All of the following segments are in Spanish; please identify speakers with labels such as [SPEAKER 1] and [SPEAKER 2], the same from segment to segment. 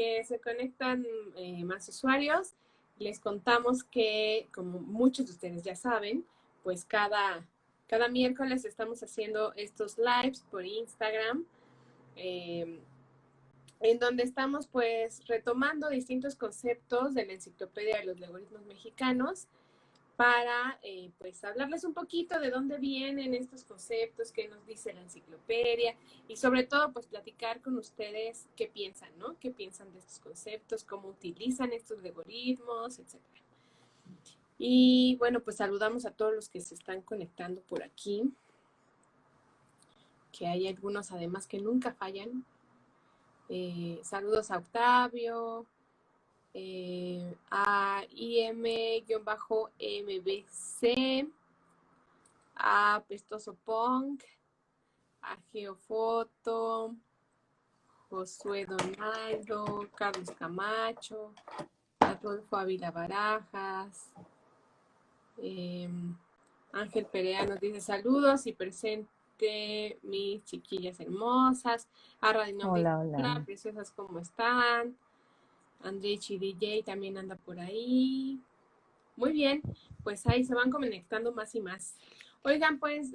[SPEAKER 1] que se conectan más usuarios, les contamos que, como muchos de ustedes ya saben, pues cada miércoles estamos haciendo estos lives por Instagram, en donde estamos pues retomando distintos conceptos de la enciclopedia de los logaritmos mexicanos para pues hablarles un poquito de dónde vienen estos conceptos, qué nos dice la enciclopedia y sobre todo pues platicar con ustedes qué piensan, ¿no? ¿Qué piensan de estos conceptos, cómo utilizan estos algoritmos, etcétera? Y bueno, pues saludamos a todos los que se están conectando por aquí, que hay algunos además que nunca fallan. Saludos a Octavio, a IM-MBC, a Pestoso Punk, a Geofoto, Josué Donaldo, Carlos Camacho, Adolfo Ávila Barajas, Ángel Perea nos dice saludos y presente mis chiquillas hermosas. A Radinov dice, hola, preciosas, ¿cómo están? Andrechi DJ también anda por ahí. Muy bien, pues ahí se van conectando más y más. Oigan, pues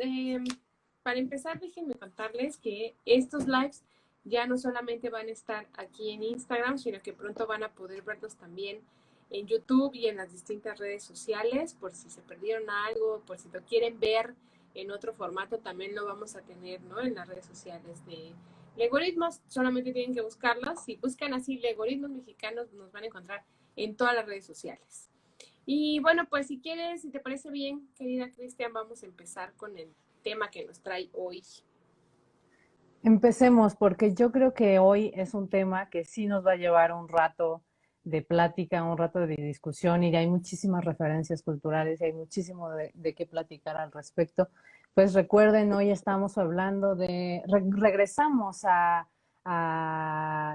[SPEAKER 1] para empezar, déjenme contarles que estos lives ya no solamente van a estar aquí en Instagram, sino que pronto van a poder verlos también en YouTube y en las distintas redes sociales, por si se perdieron algo, por si lo quieren ver en otro formato, también lo vamos a tener, ¿no? En las redes sociales de Legoritmos, solamente tienen que buscarlos. Si buscan así Legoritmos Mexicanos, nos van a encontrar en todas las redes sociales. Y bueno, pues si quieres, si te parece bien, querida Cristian, vamos a empezar con el tema que nos trae hoy.
[SPEAKER 2] Empecemos, porque yo creo que hoy es un tema que sí nos va a llevar un rato de plática, un rato de discusión, y hay muchísimas referencias culturales y hay muchísimo de qué platicar al respecto. Pues recuerden, hoy estamos hablando regresamos a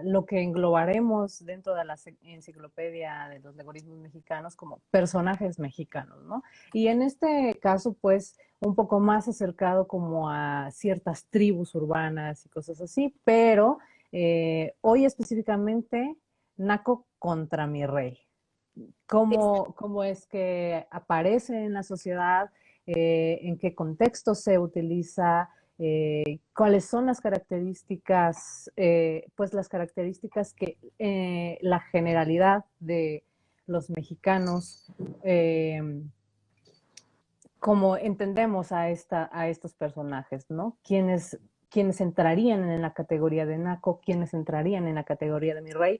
[SPEAKER 2] lo que englobaremos dentro de la enciclopedia de los algoritmos mexicanos como personajes mexicanos, ¿no? Y en este caso, pues, un poco más acercado como a ciertas tribus urbanas y cosas así, pero hoy específicamente Naco contra mi rey. ¿Cómo es que aparece en la sociedad? ¿En qué contexto se utiliza? ¿Cuáles son las características? Pues las características que la generalidad de los mexicanos como entendemos a estos personajes, ¿no? ¿Quiénes entrarían en la categoría de Naco? ¿Quiénes entrarían en la categoría de mi rey?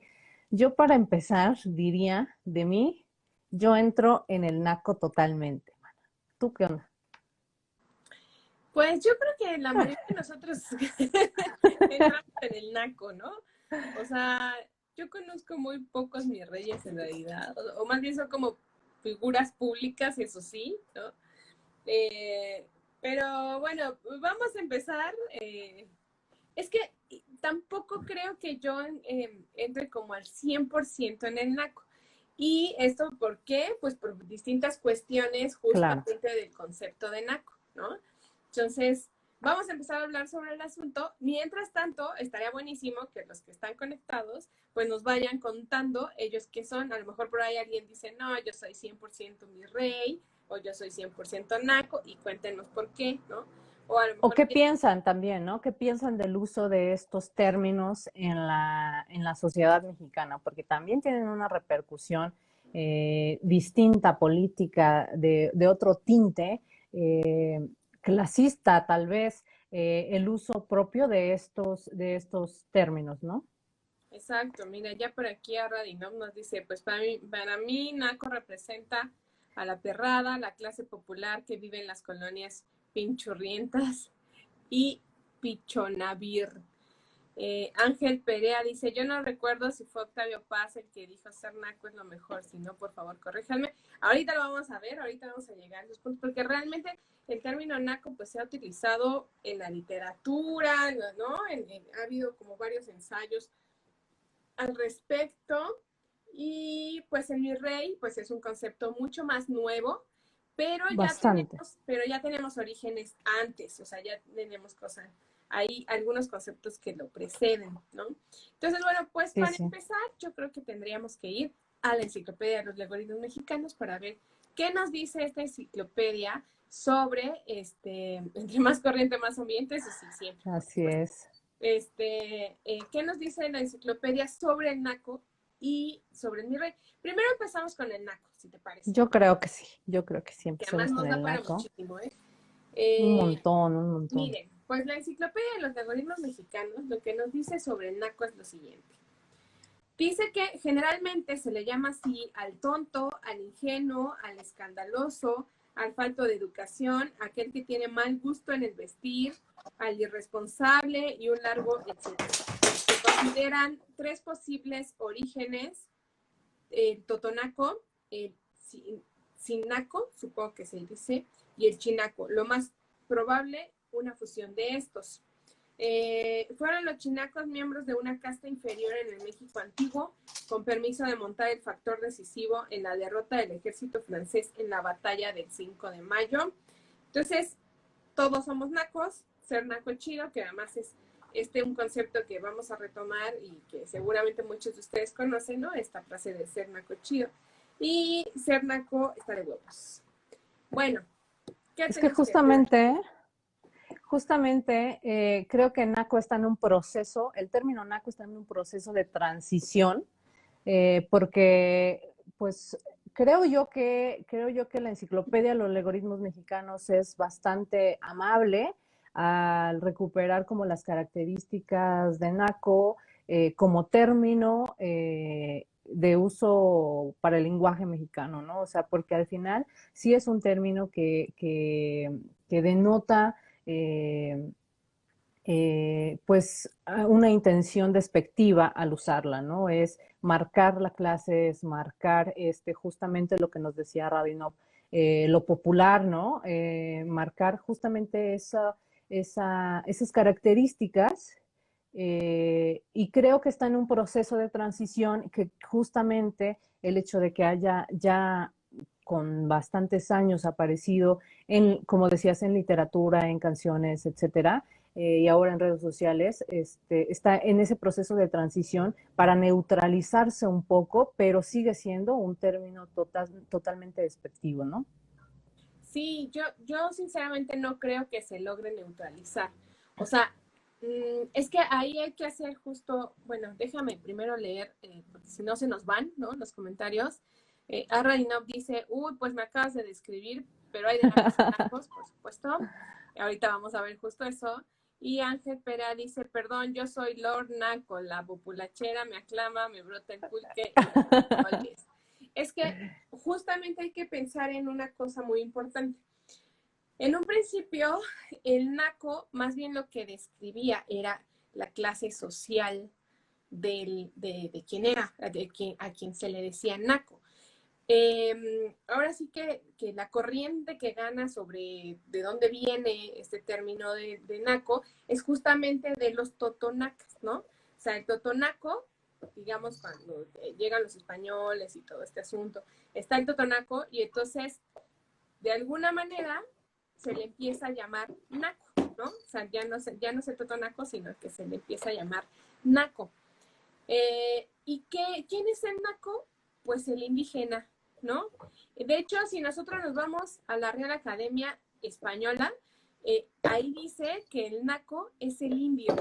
[SPEAKER 2] Yo, para empezar, diría de mí, yo entro en el Naco totalmente. ¿Tú qué onda?
[SPEAKER 1] Pues yo creo que la mayoría de nosotros entramos en el Naco, ¿no? O sea, yo conozco muy pocos mis reyes en realidad, o más bien son como figuras públicas, eso sí, ¿no? Pero bueno, vamos a empezar. Es que tampoco creo que yo entre como al 100% en el Naco. ¿Y esto por qué? Pues por distintas cuestiones justamente claro, del concepto de Naco, ¿no? Entonces, vamos a empezar a hablar sobre el asunto. Mientras tanto, estaría buenísimo que los que están conectados, pues nos vayan contando ellos qué son. A lo mejor por ahí alguien dice, no, yo soy 100% mi rey, o yo soy 100% Naco, y cuéntenos por qué, ¿no?
[SPEAKER 2] O qué piensan también, ¿no? ¿Qué piensan del uso de estos términos en la sociedad mexicana? Porque también tienen una repercusión distinta, política, de otro tinte, clasista tal vez, el uso propio de estos términos, ¿no?
[SPEAKER 1] Exacto, mira, ya por aquí a Radinov nos dice, pues para mí Naco representa a la perrada, la clase popular que vive en las colonias pinchurrientas y Pichonavir. Ángel Perea dice, yo no recuerdo si fue Octavio Paz el que dijo ser naco es lo mejor, si no, por favor, corríjanme. Ahorita lo vamos a ver, ahorita vamos a llegar a esos puntos, porque realmente el término naco pues se ha utilizado en la literatura, ¿no? Ha habido como varios ensayos al respecto, y pues en mi rey pues es un concepto mucho más nuevo, pero ya tenemos orígenes antes, o sea, ya tenemos cosas hay algunos conceptos que lo preceden, ¿no? Entonces, bueno, pues
[SPEAKER 2] Sí,
[SPEAKER 1] para
[SPEAKER 2] sí.
[SPEAKER 1] empezar, yo creo que tendríamos que ir a la Enciclopedia de los Logaritmos Mexicanos para ver qué nos dice esta enciclopedia sobre, entre más corriente, más ambiente, eso sí, siempre.
[SPEAKER 2] Así es.
[SPEAKER 1] ¿Qué nos dice la enciclopedia sobre el naco y sobre el mi rey? Primero empezamos con el naco, si te parece.
[SPEAKER 2] Yo creo que sí, yo creo que sí.
[SPEAKER 1] Que además
[SPEAKER 2] Empecemos con
[SPEAKER 1] nos da
[SPEAKER 2] el
[SPEAKER 1] para
[SPEAKER 2] naco.
[SPEAKER 1] muchísimo, ¿eh?
[SPEAKER 2] Un
[SPEAKER 1] Eh,
[SPEAKER 2] montón, un montón.
[SPEAKER 1] Miren, pues la enciclopedia de los algoritmos mexicanos lo que nos dice sobre el naco es lo siguiente. Dice que generalmente se le llama así al tonto, al ingenuo, al escandaloso, al falto de educación, aquel que tiene mal gusto en el vestir, al irresponsable y un largo etcétera. Se consideran tres posibles orígenes: el totonaco, el sinaco, supongo que se dice, y el chinaco. Lo más probable, una fusión de estos. Fueron los chinacos miembros de una casta inferior en el México antiguo, con permiso de montar el factor decisivo en la derrota del ejército francés en la batalla del 5 de mayo. Entonces, todos somos nacos, ser naco chido, que además es un concepto que vamos a retomar y que seguramente muchos de ustedes conocen, ¿no? Esta frase de ser naco chido. Y ser naco está de huevos. Bueno, ¿qué
[SPEAKER 2] Es que
[SPEAKER 1] tenemos que decir?
[SPEAKER 2] justamente creo que NACO está en un proceso, el término NACO está en un proceso de transición, porque pues creo yo que la enciclopedia de los algoritmos mexicanos es bastante amable al recuperar como las características de NACO como término de uso para el lenguaje mexicano, ¿no? O sea, porque al final sí es un término que denota eh, pues una intención despectiva al usarla, ¿no? Es marcar la clase, es marcar justamente lo que nos decía Radinov, lo popular, ¿no? Marcar justamente esas características y creo que está en un proceso de transición que justamente el hecho de que haya ya con bastantes años aparecido como decías, en literatura, en canciones, etcétera, y ahora en redes sociales, está en ese proceso de transición para neutralizarse un poco, pero sigue siendo un término totalmente despectivo, ¿no?
[SPEAKER 1] Sí, yo sinceramente no creo que se logre neutralizar. O sea, es que ahí hay que hacer justo, bueno, déjame primero leer, porque si no se nos van, ¿no? Los comentarios. Arrainov dice, uy, pues me acabas de describir, pero hay de nacos a nacos, por supuesto. Ahorita vamos a ver justo eso. Y Ángel Pera dice, perdón, yo soy Lord Naco, la populachera me aclama, me brota el pulque y los frijoles. Es que justamente hay que pensar en una cosa muy importante. En un principio, el naco más bien lo que describía era la clase social de quién era, a quien se le decía naco. Ahora sí que la corriente que gana sobre de dónde viene este término de naco es justamente de los totonacas, ¿no? O sea, el totonaco, digamos, cuando llegan los españoles y todo este asunto, está el totonaco y entonces, de alguna manera, se le empieza a llamar naco, ¿no? O sea, ya no se totonaco, sino que se le empieza a llamar naco. ¿Quién es el naco? Pues el indígena, ¿no? De hecho, si nosotros nos vamos a la Real Academia Española, ahí dice que el naco es el indio,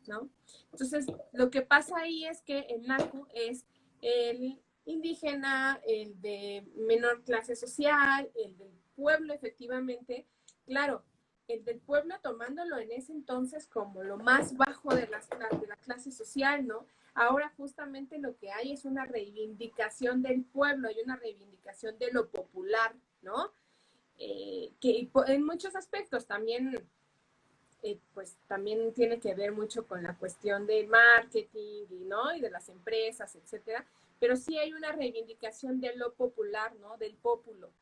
[SPEAKER 1] ¿no? Entonces, lo que pasa ahí es que el naco es el indígena, el de menor clase social, el del pueblo, efectivamente. Claro, el del pueblo tomándolo en ese entonces como lo más bajo de la clase social, ¿no? Ahora justamente lo que hay es una reivindicación del pueblo y una reivindicación de lo popular, ¿no? Que en muchos aspectos también, pues también tiene que ver mucho con la cuestión del marketing, ¿no? Y de las empresas, etcétera. Pero sí hay una reivindicación de lo popular, ¿no? Del pópulo.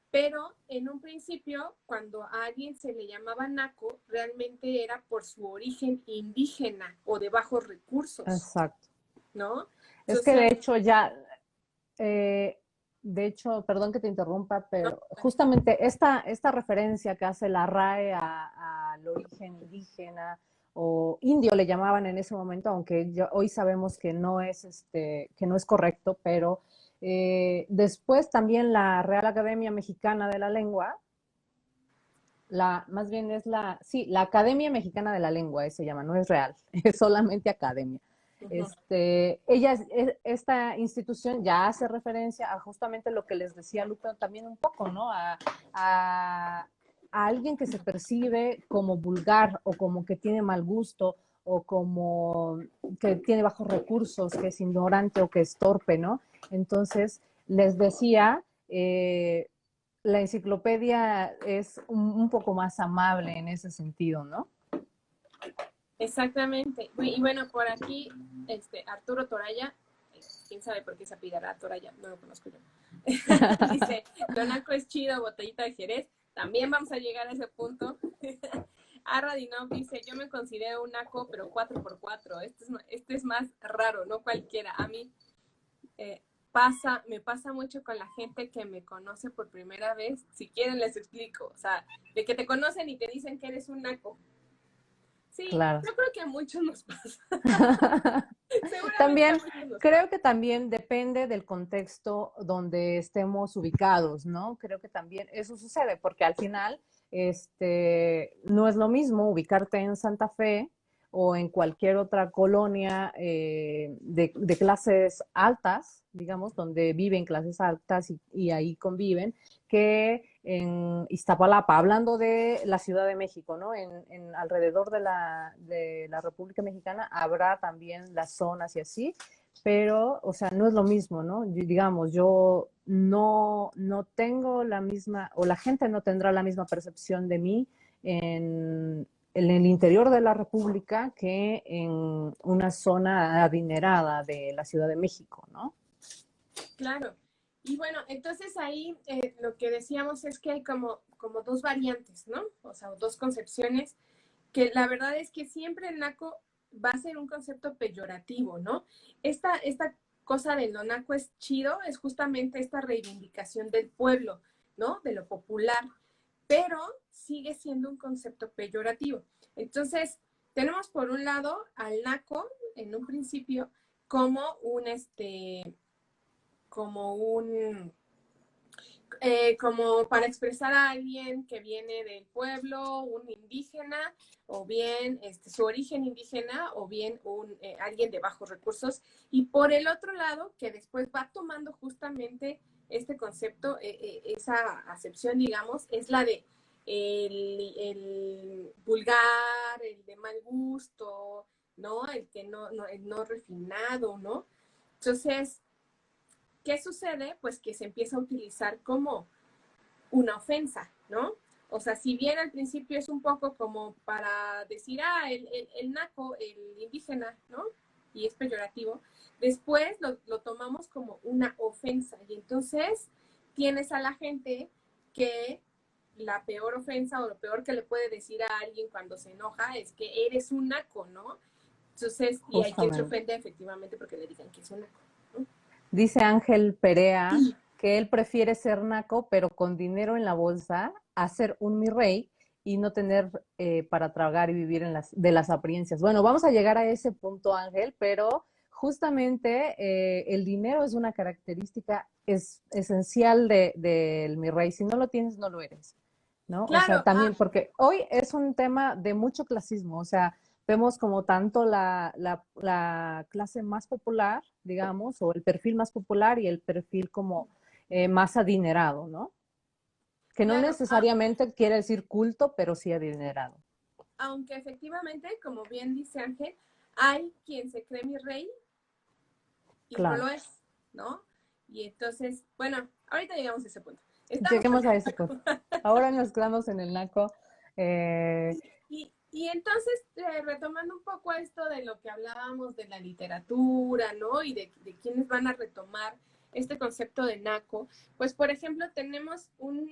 [SPEAKER 1] Pero en un principio, cuando a alguien se le llamaba naco, realmente era por su origen indígena o de bajos recursos,
[SPEAKER 2] Exacto.
[SPEAKER 1] ¿no?
[SPEAKER 2] Es que de
[SPEAKER 1] Entonces,
[SPEAKER 2] hecho eh, de hecho, perdón que te interrumpa,
[SPEAKER 1] no,
[SPEAKER 2] pero justamente esta referencia que hace la RAE al origen indígena o indio le llamaban en ese momento, aunque hoy sabemos que no es correcto, pero después también la Real Academia Mexicana de la Lengua, más bien es la Academia Mexicana de la Lengua, se llama, no es real, es solamente academia. Esta institución ya hace referencia a justamente lo que les decía Lupe también un poco, ¿no? A alguien que se percibe como vulgar o como que tiene mal gusto o como que tiene bajos recursos, que es ignorante o que es torpe, ¿no? Entonces, les decía, la enciclopedia es un poco más amable en ese sentido, ¿no?
[SPEAKER 1] Exactamente. Y bueno, por aquí, Arturo Toraya, quién sabe por qué se apellidará Toraya, no lo conozco yo. Dice, Donaco es chido, botellita de Jerez. También vamos a llegar a ese punto. Aradinov dice, yo me considero un naco, pero 4x4. Este es más raro, no cualquiera. A mí me pasa mucho con la gente que me conoce por primera vez. Si quieren les explico. O sea, de que te conocen y te dicen que eres un naco. Sí,
[SPEAKER 2] claro.
[SPEAKER 1] yo creo que a muchos nos pasa.
[SPEAKER 2] También creo que también depende del contexto donde estemos ubicados, ¿no? Creo que también eso sucede, porque al final no es lo mismo ubicarte en Santa Fe o en cualquier otra colonia de clases altas, digamos, donde viven clases altas y ahí conviven, que en Iztapalapa, hablando de la Ciudad de México, ¿no? En alrededor de la República Mexicana habrá también las zonas y así, pero, o sea, no es lo mismo, ¿no? Digamos, yo no tengo la misma, o la gente no tendrá la misma percepción de mí en el interior de la República que en una zona adinerada de la Ciudad de México, ¿no?
[SPEAKER 1] Claro. Y bueno, entonces ahí lo que decíamos es que hay como dos variantes, ¿no? O sea, dos concepciones, que la verdad es que siempre el naco va a ser un concepto peyorativo, ¿no? Esta cosa de lo naco es chido, es justamente esta reivindicación del pueblo, ¿no? De lo popular, pero sigue siendo un concepto peyorativo. Entonces, tenemos por un lado al naco, en un principio, como como para expresar a alguien que viene del pueblo, un indígena, o bien su origen indígena, o bien alguien de bajos recursos. Y por el otro lado, que después va tomando justamente este concepto, esa acepción, digamos, es la de el vulgar, el de mal gusto, ¿no? El no refinado, ¿no? Entonces, ¿qué sucede? Pues que se empieza a utilizar como una ofensa, ¿no? O sea, si bien al principio es un poco como para decir, el naco, el indígena, ¿no? Y es peyorativo, después lo tomamos como una ofensa. Y entonces tienes a la gente que la peor ofensa o lo peor que le puede decir a alguien cuando se enoja es que eres un naco, ¿no? Entonces, y hay quien se ofende efectivamente porque le digan que es un naco.
[SPEAKER 2] Dice Ángel Perea que él prefiere ser naco, pero con dinero en la bolsa, a ser un mi rey y no tener para tragar y vivir de las apariencias. Bueno, vamos a llegar a ese punto, Ángel, pero justamente el dinero es una característica esencial del mi rey. Si no lo tienes, no lo eres, ¿no?
[SPEAKER 1] Claro,
[SPEAKER 2] o sea, también, porque hoy es un tema de mucho clasismo, o sea, vemos como tanto la clase más popular, digamos, o el perfil más popular y el perfil como más adinerado, ¿no? Que no
[SPEAKER 1] claro,
[SPEAKER 2] necesariamente quiere decir culto, pero sí adinerado.
[SPEAKER 1] Aunque efectivamente, como bien dice Ángel, hay quien se cree mi rey y no
[SPEAKER 2] Claro.
[SPEAKER 1] lo es, ¿no? Y entonces, bueno, ahorita llegamos a ese punto. Estamos
[SPEAKER 2] Lleguemos a ese
[SPEAKER 1] hablando.
[SPEAKER 2] punto. Ahora nos quedamos en el naco.
[SPEAKER 1] Y entonces, retomando un poco esto de lo que hablábamos de la literatura, ¿no? Y de quiénes van a retomar este concepto de naco, pues por ejemplo tenemos un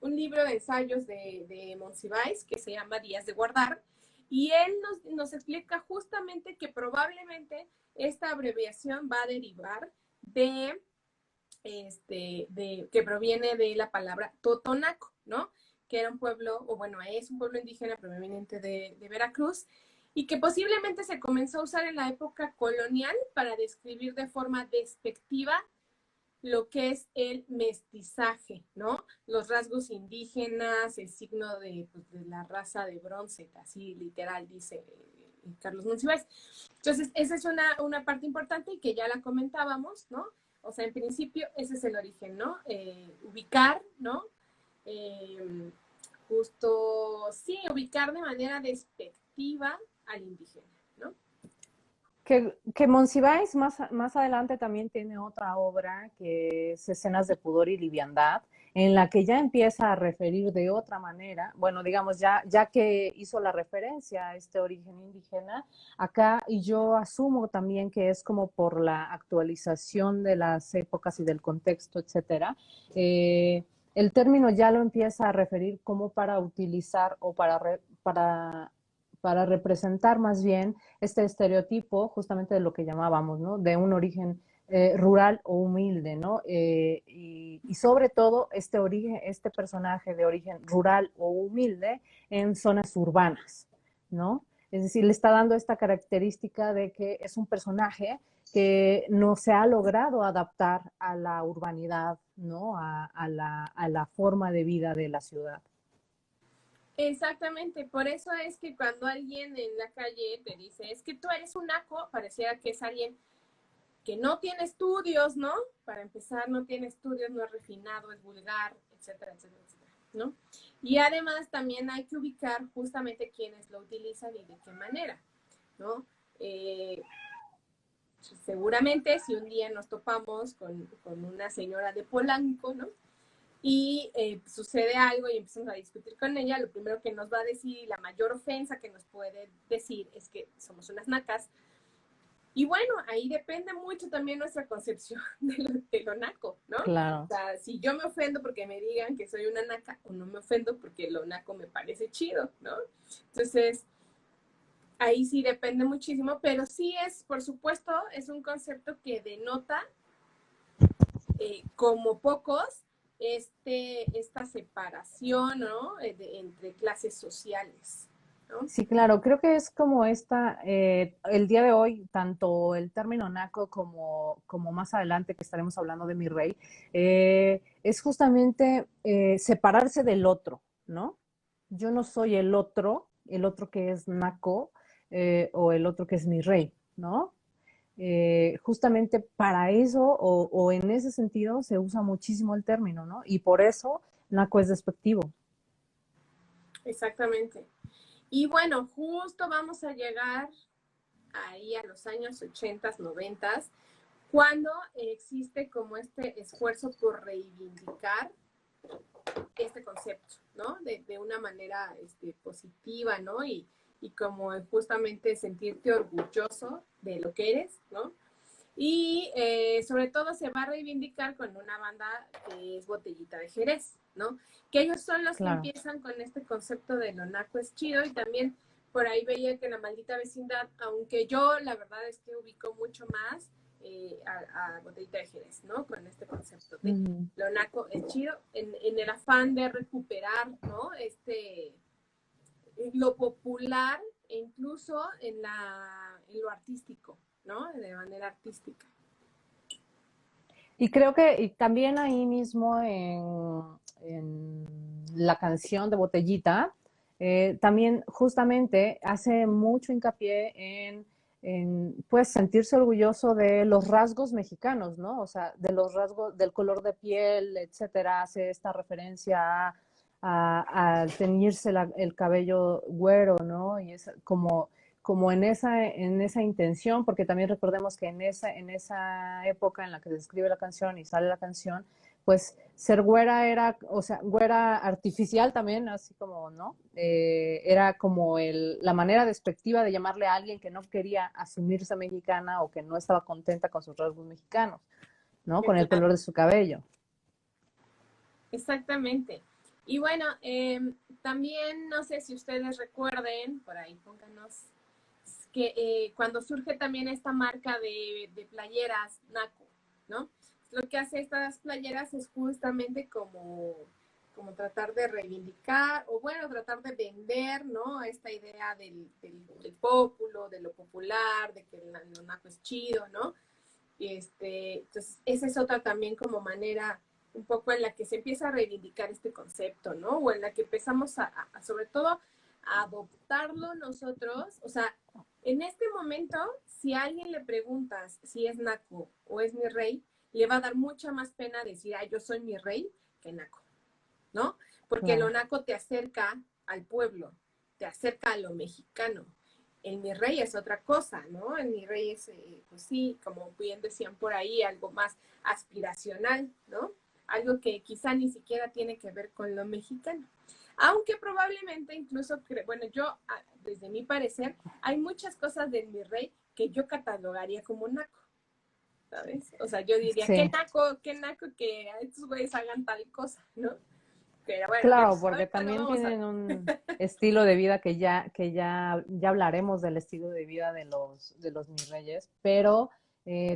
[SPEAKER 1] libro de ensayos de Monsiváis que se llama Días de Guardar, y él nos explica justamente que probablemente esta abreviación va a derivar que proviene de la palabra totonaco, ¿no? que era un pueblo, o bueno, es un pueblo indígena proveniente de Veracruz, y que posiblemente se comenzó a usar en la época colonial para describir de forma despectiva lo que es el mestizaje, ¿no? Los rasgos indígenas, el signo pues, de la raza de bronce, así literal dice Carlos Monsiváis. Entonces, esa es una parte importante y que ya la comentábamos, ¿no? O sea, en principio, ese es el origen, ¿no? Ubicar, ¿no? Justo, sí, ubicar de manera despectiva al indígena, ¿no?
[SPEAKER 2] Que Monsiváis más adelante también tiene otra obra que es Escenas de pudor y liviandad, en la que ya empieza a referir de otra manera, bueno, digamos, ya que hizo la referencia a este origen indígena, acá, y yo asumo también que es como por la actualización de las épocas y del contexto, etcétera, el término ya lo empieza a referir como para utilizar o para representar más bien este estereotipo justamente de lo que llamábamos, ¿no? De un origen rural o humilde, ¿no? Y sobre todo este personaje de origen rural o humilde en zonas urbanas, ¿no? Es decir, le está dando esta característica de que es un personaje que no se ha logrado adaptar a la urbanidad, ¿no? A la forma de vida de la ciudad.
[SPEAKER 1] Exactamente, por eso es que cuando alguien en la calle te dice, es que tú eres un naco, pareciera que es alguien que no tiene estudios, ¿no? Para empezar, no tiene estudios, no es refinado, es vulgar, etcétera, etcétera, etcétera, ¿no? Y además también hay que ubicar justamente quiénes lo utilizan y de qué manera, ¿no? Seguramente si un día nos topamos con una señora de Polanco, ¿no? Y sucede algo y empezamos a discutir con ella, lo primero que nos va a decir, la mayor ofensa que nos puede decir es que somos unas nacas. Y bueno, ahí depende mucho también nuestra concepción de lo naco, ¿no?
[SPEAKER 2] Claro.
[SPEAKER 1] O sea, si yo me ofendo porque me digan que soy una naca, o no me ofendo porque lo naco me parece chido, ¿no? Entonces, ahí sí depende muchísimo, pero sí es, por supuesto, es un concepto que denota, como pocos, esta separación, ¿no? Entre clases sociales, ¿no?
[SPEAKER 2] Sí, claro, creo que es como el día de hoy, tanto el término naco como más adelante que estaremos hablando de mi rey, es justamente separarse del otro, ¿no? Yo no soy el otro que es naco o el otro que es mi rey, ¿no? Justamente para eso o en ese sentido se usa muchísimo el término, ¿no? Y por eso naco es despectivo.
[SPEAKER 1] Exactamente. Y bueno, justo vamos a llegar ahí a los años 80, 90, cuando existe como este esfuerzo por reivindicar este concepto, ¿no? De una manera positiva, ¿no? Y como justamente sentirte orgulloso de lo que eres, ¿no? Y sobre todo se va a reivindicar con una banda que es Botellita de Jerez, ¿no? Que ellos son los
[SPEAKER 2] Claro.
[SPEAKER 1] que empiezan con este concepto de lo naco es chido, y también por ahí veía que La Maldita Vecindad, aunque yo la verdad es que ubico mucho más a Botellita de Jerez, ¿no? Con este concepto de lo naco es chido, en el afán de recuperar, ¿no? Lo popular e incluso en lo artístico, ¿no? De manera artística.
[SPEAKER 2] Y creo que y también ahí mismo en la canción de Botellita, también justamente hace mucho hincapié pues sentirse orgulloso de los rasgos mexicanos, ¿no? O sea, de los rasgos, del color de piel, etcétera, hace esta referencia a teñirse el cabello güero, ¿no? Y es como en esa intención, porque también recordemos que en esa época en la que se escribe la canción y sale la canción, pues ser güera era, o sea, güera artificial también, así como, ¿no? Era como la manera despectiva de llamarle a alguien que no quería asumirse mexicana o que no estaba contenta con sus rasgos mexicanos, ¿no? Con el color de su cabello.
[SPEAKER 1] Exactamente. Y bueno, también no sé si ustedes recuerden, por ahí pónganos, que cuando surge también esta marca de playeras Naco, ¿no? Lo que hace estas playeras es justamente como como tratar de reivindicar, o bueno, tratar de vender, ¿no? Esta idea del pópulo, de lo popular, de que lo naco es chido, ¿no? Entonces, esa es otra también como manera un poco en la que se empieza a reivindicar este concepto, ¿no? O en la que empezamos sobre todo, a adoptarlo nosotros. O sea, en este momento, si a alguien le preguntas si es naco o es mi rey, le va a dar mucha más pena decir, yo soy mi rey, que naco, ¿no? Porque
[SPEAKER 2] Claro.
[SPEAKER 1] lo naco te acerca al pueblo, te acerca a lo mexicano. El mi rey es otra cosa, ¿no? El mi rey es, pues sí, como bien decían por ahí, algo más aspiracional, ¿no? Algo que quizá ni siquiera tiene que ver con lo mexicano. Aunque probablemente incluso, bueno, yo, desde mi parecer, hay muchas cosas del mi rey que yo catalogaría como naco, ¿sabes? O sea, yo diría,
[SPEAKER 2] Sí.
[SPEAKER 1] qué naco que a estos güeyes hagan tal cosa, ¿no? Pero bueno,
[SPEAKER 2] Claro, porque
[SPEAKER 1] ahorita lo
[SPEAKER 2] también
[SPEAKER 1] vamos a...
[SPEAKER 2] tienen un estilo de vida ya hablaremos del estilo de vida de los mis reyes, pero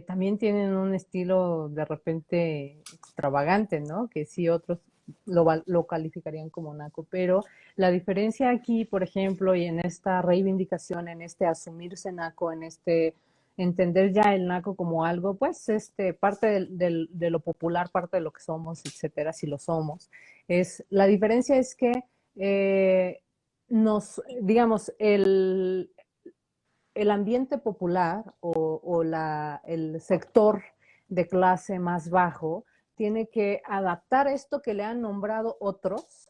[SPEAKER 2] también tienen un estilo de repente extravagante, ¿no? Que sí otros lo calificarían como naco, pero la diferencia aquí, por ejemplo, y en esta reivindicación, en este asumirse naco, en este entender ya el naco como algo, pues, parte de lo popular, parte de lo que somos, etcétera, si lo somos. La diferencia es que digamos, el ambiente popular el sector de clase más bajo tiene que adaptar esto que le han nombrado otros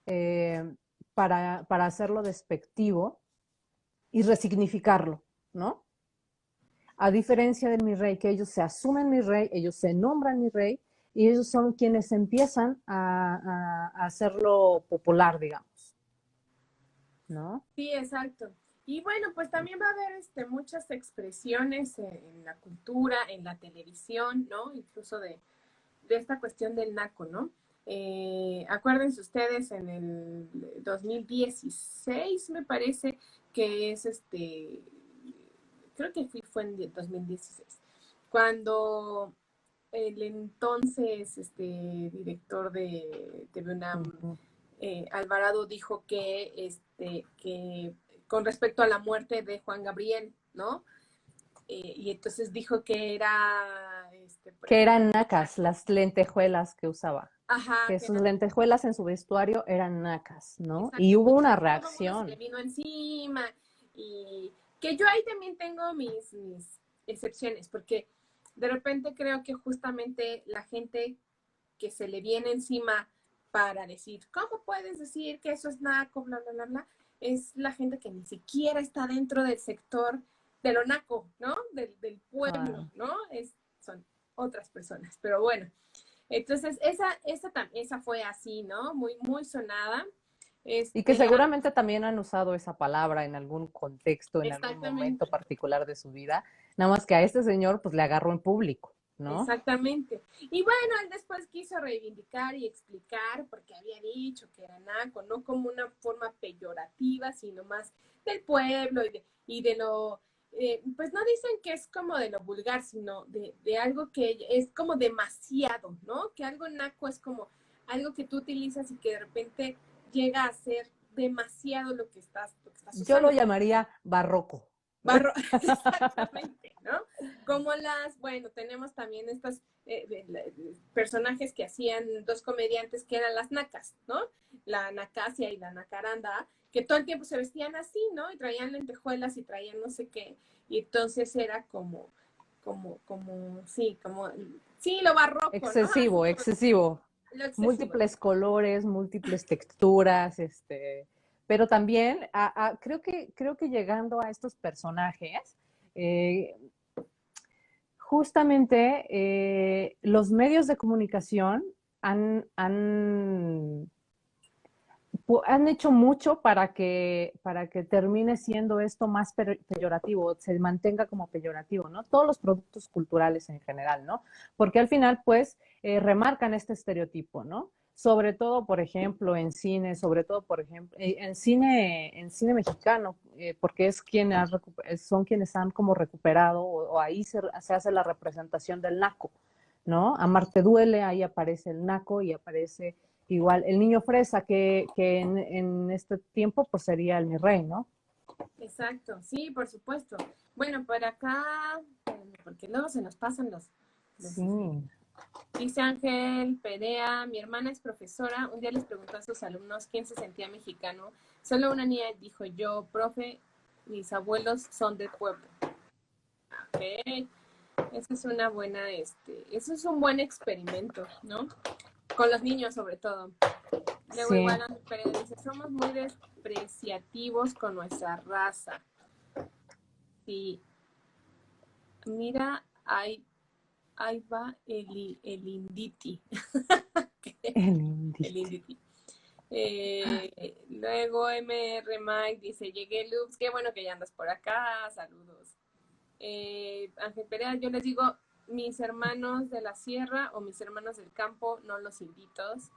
[SPEAKER 2] eh, para hacerlo despectivo y resignificarlo, ¿no? A diferencia de mi rey, que ellos se asumen mi rey, ellos se nombran mi rey y ellos son quienes empiezan a hacerlo popular, digamos, ¿no?
[SPEAKER 1] Sí, exacto. Y bueno, pues también va a haber muchas expresiones en la cultura, en la televisión, ¿no? Incluso de esta cuestión del naco, ¿no? Acuérdense ustedes en el 2016, me parece, que es creo que fue en 2016, cuando el entonces director de TV UNAM,
[SPEAKER 2] Ujú.
[SPEAKER 1] Alvarado, dijo que con respecto a la muerte de Juan Gabriel, ¿no? Y entonces dijo que era, por
[SPEAKER 2] Que
[SPEAKER 1] ejemplo,
[SPEAKER 2] eran nacas, las lentejuelas que usaba.
[SPEAKER 1] ajá,
[SPEAKER 2] Que
[SPEAKER 1] que
[SPEAKER 2] sus
[SPEAKER 1] era,
[SPEAKER 2] lentejuelas en su vestuario eran nacas, ¿no? Y
[SPEAKER 1] exacto,
[SPEAKER 2] hubo
[SPEAKER 1] pues
[SPEAKER 2] una
[SPEAKER 1] todo el mundo se le
[SPEAKER 2] reacción.
[SPEAKER 1] vino encima, y que yo ahí también tengo mis excepciones, porque de repente creo que justamente la gente que se le viene encima para decir, ¿cómo puedes decir que eso es naco, bla, bla, bla, bla? Es la gente que ni siquiera está dentro del sector de lo naco, ¿no? Del pueblo,
[SPEAKER 2] Claro.
[SPEAKER 1] ¿no? Son otras personas, pero bueno. Entonces, esa fue así, ¿no? Muy, muy sonada.
[SPEAKER 2] Y que
[SPEAKER 1] Ya,
[SPEAKER 2] seguramente también han usado esa palabra en algún contexto, en algún momento
[SPEAKER 1] exactamente.
[SPEAKER 2] particular de su vida, nada más que a este señor pues le agarró en público, ¿no?
[SPEAKER 1] Exactamente. Y bueno, él después quiso reivindicar y explicar porque había dicho que era naco, no como una forma peyorativa, sino más del pueblo y de lo, pues no dicen que es como de lo vulgar, sino de algo que es como demasiado, ¿no? Que algo naco es como algo que tú utilizas y que de repente llega a ser demasiado lo que estás
[SPEAKER 2] Yo lo
[SPEAKER 1] usando.
[SPEAKER 2] llamaría barroco.
[SPEAKER 1] Barro, exactamente, ¿no? Como bueno, tenemos también estos personajes que hacían dos comediantes que eran las nacas, ¿no? La nacasia y la nacaranda, que todo el tiempo se vestían así, ¿no? Y traían lentejuelas y traían no sé qué, y entonces era sí, lo barroco, ¿no? Así
[SPEAKER 2] Excesivo,
[SPEAKER 1] como
[SPEAKER 2] excesivo.
[SPEAKER 1] lo excesivo.
[SPEAKER 2] Múltiples colores, múltiples texturas, pero también creo que llegando a estos personajes, eh, justamente los medios de comunicación han, han han hecho mucho para que termine siendo esto más peyorativo, se mantenga como peyorativo, ¿no? Todos los productos culturales en general, ¿no? Porque al final, pues, remarcan este estereotipo, ¿no? Sobre todo, por ejemplo, en cine, sobre todo, por ejemplo, en cine mexicano, porque son quienes han como recuperado, o ahí se hace la representación del naco, ¿no? Amarte duele, ahí aparece el naco y aparece igual el niño fresa, que en este tiempo pues sería el mi rey, ¿no?
[SPEAKER 1] Exacto, sí, por supuesto. Bueno, por acá, porque luego se nos pasan
[SPEAKER 2] Sí.
[SPEAKER 1] Dice Ángel Perea, mi hermana es profesora, un día les preguntó a sus alumnos quién se sentía mexicano. Solo una niña dijo, yo, profe, mis abuelos son del pueblo. Ok, esa es una buena, eso es un buen experimento, ¿no? Con los niños sobre todo. Luego
[SPEAKER 2] Sí.
[SPEAKER 1] igual Ángel Perea dice, somos muy despreciativos con nuestra raza. Sí, mira, ahí va el Inditi.
[SPEAKER 2] El indito.
[SPEAKER 1] El Inditi. Luego MR Mike dice, llegué Lux, qué bueno que ya andas por acá, saludos. Ángel Perea, yo les digo, mis hermanos de la sierra o mis hermanos del campo, no los inditos.